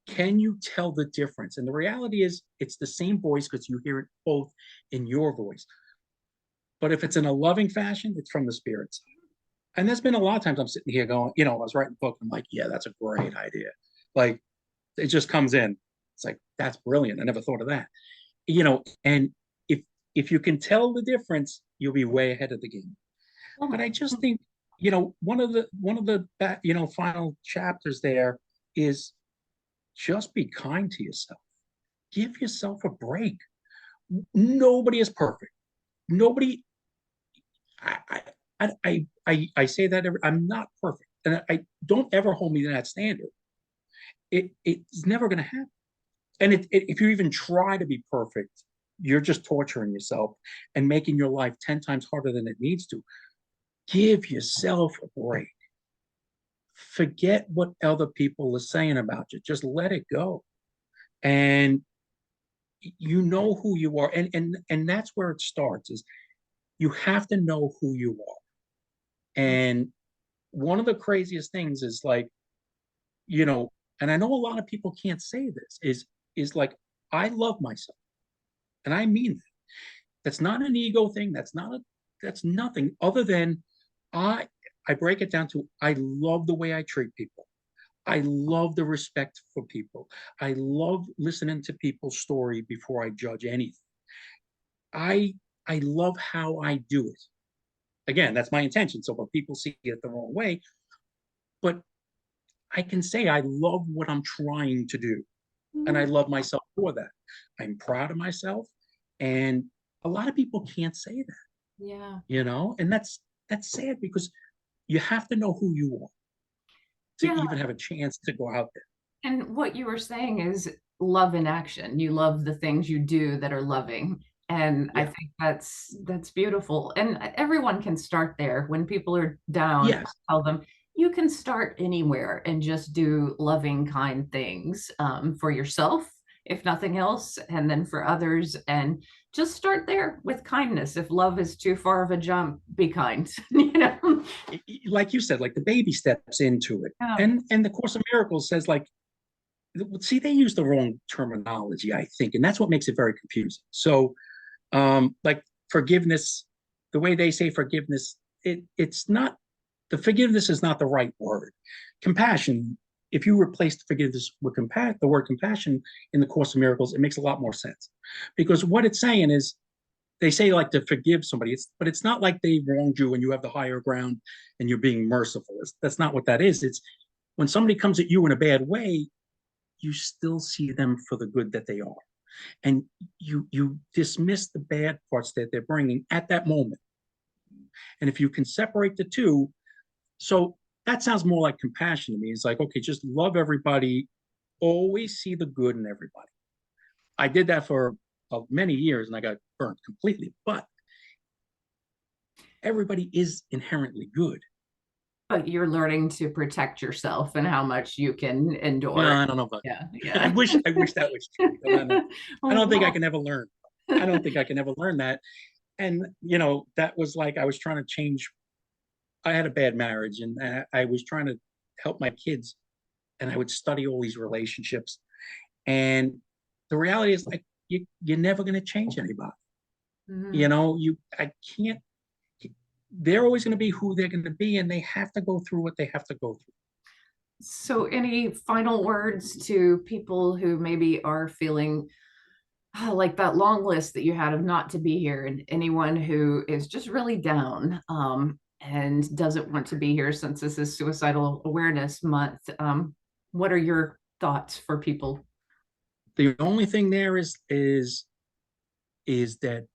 Can you tell the difference? And the reality is it's the same voice because you hear it both in your voice. But if it's in a loving fashion, it's from the spirit side. And there's been a lot of times I'm sitting here going, I was writing a book. I'm like, yeah, that's a great idea. Like, it just comes in. It's like, that's brilliant. I never thought of that. And if you can tell the difference, you'll be way ahead of the game. But I just think, one of the final chapters there is just be kind to yourself. Give yourself a break. Nobody is perfect. Nobody. I say that I'm not perfect, and I don't ever hold me to that standard. It's never going to happen. And if you even try to be perfect, you're just torturing yourself and making your life 10 times harder than it needs to. Give yourself a break. Forget what other people are saying about you. Just let it go. And you know who you are. And that's where it starts, is you have to know who you are. And one of the craziest things is like, and I know a lot of people can't say this, is like, I love myself. And I mean that. That's not an ego thing. That's nothing other than I break it down to, I love the way I treat people. I love the respect for people. I love listening to people's story before I judge anything. I I love how I do it. Again, that's my intention. So when people see it the wrong way, but I can say I love what I'm trying to do. And I love myself for that. I'm proud of myself. And a lot of people can't say that, Yeah. and that's sad because you have to know who you are to Yeah. even have a chance to go out there. And what you were saying is love in action. You love the things you do that are loving. And I Yeah. think that's beautiful. And everyone can start there. When people are down, I Yes. tell them you can start anywhere and just do loving, kind things for yourself, if nothing else, and then for others. And just start there with kindness. If love is too far of a jump, be kind. Like you said, like the baby steps into it. Yeah. And the Course of Miracles says, like, see, they use the wrong terminology, I think, and that's what makes it very confusing. So like forgiveness, the way they say forgiveness, it's not, the forgiveness is not the right word. Compassion, if you replace forgiveness with the word compassion in the Course of Miracles, it makes a lot more sense. Because what it's saying is, they say like to forgive somebody, but it's not like they wronged you and you have the higher ground and you're being merciful. That's not what that is. It's when somebody comes at you in a bad way, you still see them for the good that they are, and you dismiss the bad parts that they're bringing at that moment. And if you can separate the two, so that sounds more like compassion to me. It's like, okay, just love everybody, always see the good in everybody. I did that for many years and I got burnt completely, but everybody is inherently good. But you're learning to protect yourself and how much you can Well, endure. I don't know about Yeah, that. I yeah. wish that was true. I don't think I Well, can ever learn. I don't think I can ever learn that. And that was like I was trying to change. I had a bad marriage, and I was trying to help my kids, and I would study all these relationships. And the reality is, like, you're never going to change anybody. mhm. I can't. They're always going to be who they're going to be, and they have to go through what they have to go through. So any final words to people who maybe are feeling like that long list that you had of not to be here, and anyone who is just really down and doesn't want to be here since this is Suicidal Awareness Month? What are your thoughts for people? The only thing there is that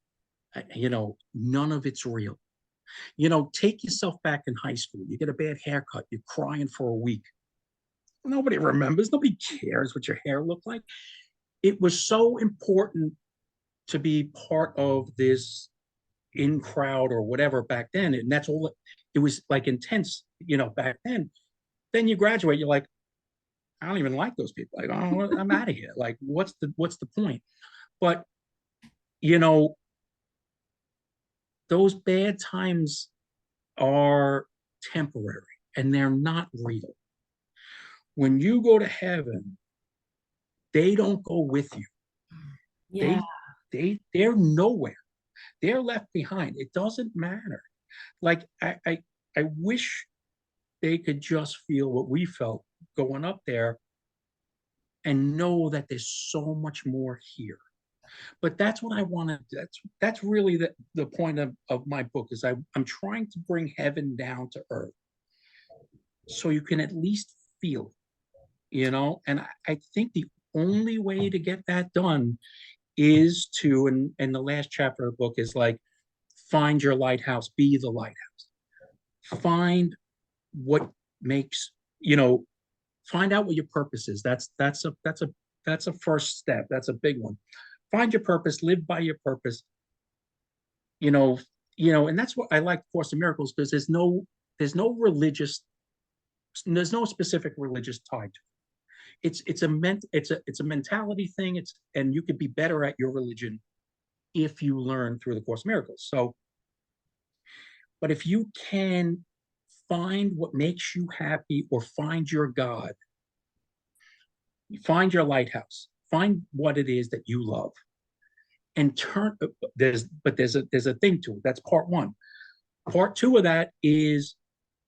none of it's real. Take yourself back in high school. You get a bad haircut, you're crying for a week. Nobody remembers, nobody cares what your hair looked like. It was so important to be part of this in crowd or whatever back then, and that's all it was, like, intense, back then. Then you graduate, you're like, I don't even like those people. Like, oh, I'm out of here. Like, what's the point? But you know, those bad times are temporary and they're not real. When you go to heaven, they don't go with you. Yeah. They're nowhere. They're left behind. It doesn't matter. Like, I wish they could just feel what we felt going up there and know that there's so much more here. But that's what I want to, that's really the point of my book is I'm trying to bring heaven down to earth so you can at least feel it. And I think the only way to get that done is to, and the last chapter of the book is like, find your lighthouse, be the lighthouse. Find what makes, find out what your purpose is. That's a first step. That's a big one. Find your purpose, live by your purpose. And that's what I like Course in Miracles, because there's no specific religious tie to it. It's a mentality thing. And you could be better at your religion if you learn through the Course in Miracles. So, but if you can find what makes you happy, or find your God, find your lighthouse, find what it is that you love, and there's a thing to it. That's part one. Part two of that is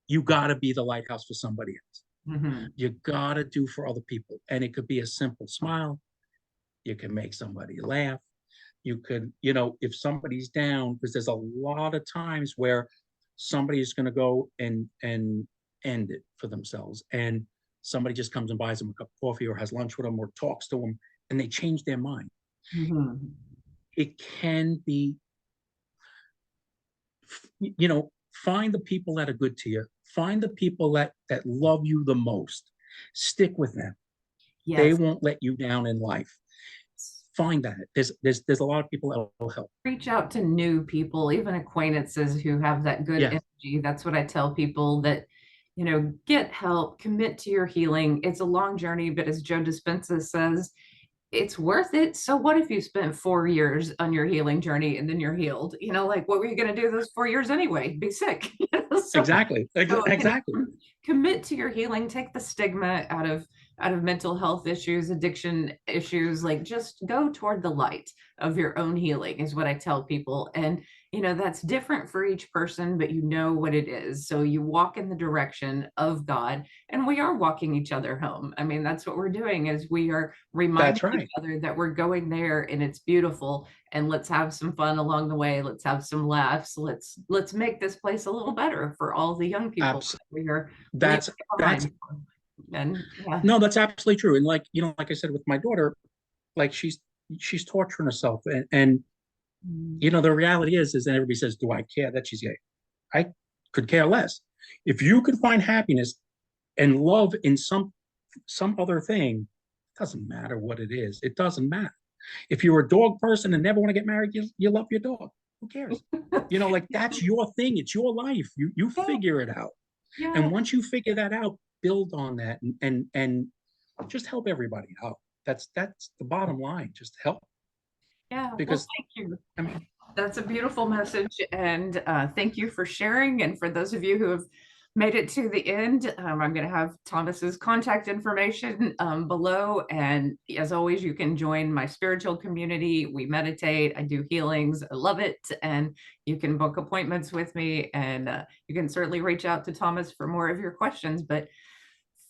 you got to be the lighthouse for somebody else. Mm-hmm. You got to do for other people. And it could be a simple smile. You can make somebody laugh. You could, if somebody's down, because there's a lot of times where somebody is going to go and end it for themselves. And somebody just comes and buys them a cup of coffee, or has lunch with them, or talks to them, and they change their mind. Mm-hmm. It can be, find the people that are good to you. Find the people that love you the most. Stick with them. They Yes. won't let you down in life. Find that. There's a lot of people that will help. Reach out to new people, even acquaintances who have that good Yes, energy. That's what I tell people, that, get help, commit to your healing. It's a long journey, but as Joe Dispenza says, it's worth it. So what if you spent 4 years on your healing journey and then you're healed? Like, what were you going to do those 4 years anyway? Be sick. So exactly, exactly. commit to your healing. Take the stigma out of mental health issues, addiction issues. Like, just go toward the light of your own healing is what I tell people. And that's different for each person, but you know what it is. So you walk in the direction of God, and we are walking each other home. I mean, that's what we're doing, is we are reminding That's each right. other that we're going there, and it's beautiful, and let's have some fun along the way. Let's have some laughs. Let's make this place a little better for all the young people Abs- that we are leaving that's that's behind. And yeah. no, that's absolutely true. And like I said with my daughter, like she's torturing herself, and the reality is that everybody says, "Do I care that she's gay?" I could care less. If you could find happiness and love in some other thing, it doesn't matter what it is. It doesn't matter. If you're a dog person and never want to get married, you love your dog. Who cares? Like, that's your thing. It's your life. You Yeah, figure it out. yeah, And once you figure that out, build on that, and just help everybody out. That's the bottom line. Just help, yeah. Well, because thank you. I mean, That's a beautiful message. And thank you for sharing. And for those of you who have made it to the end, I'm going to have Thomas's contact information below. And as always, you can join my spiritual community. We meditate, I do healings. I love it. And you can book appointments with me. And you can certainly reach out to Thomas for more of your questions. But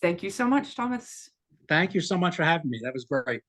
thank you so much, Thomas. thank you so much for having me. That was great.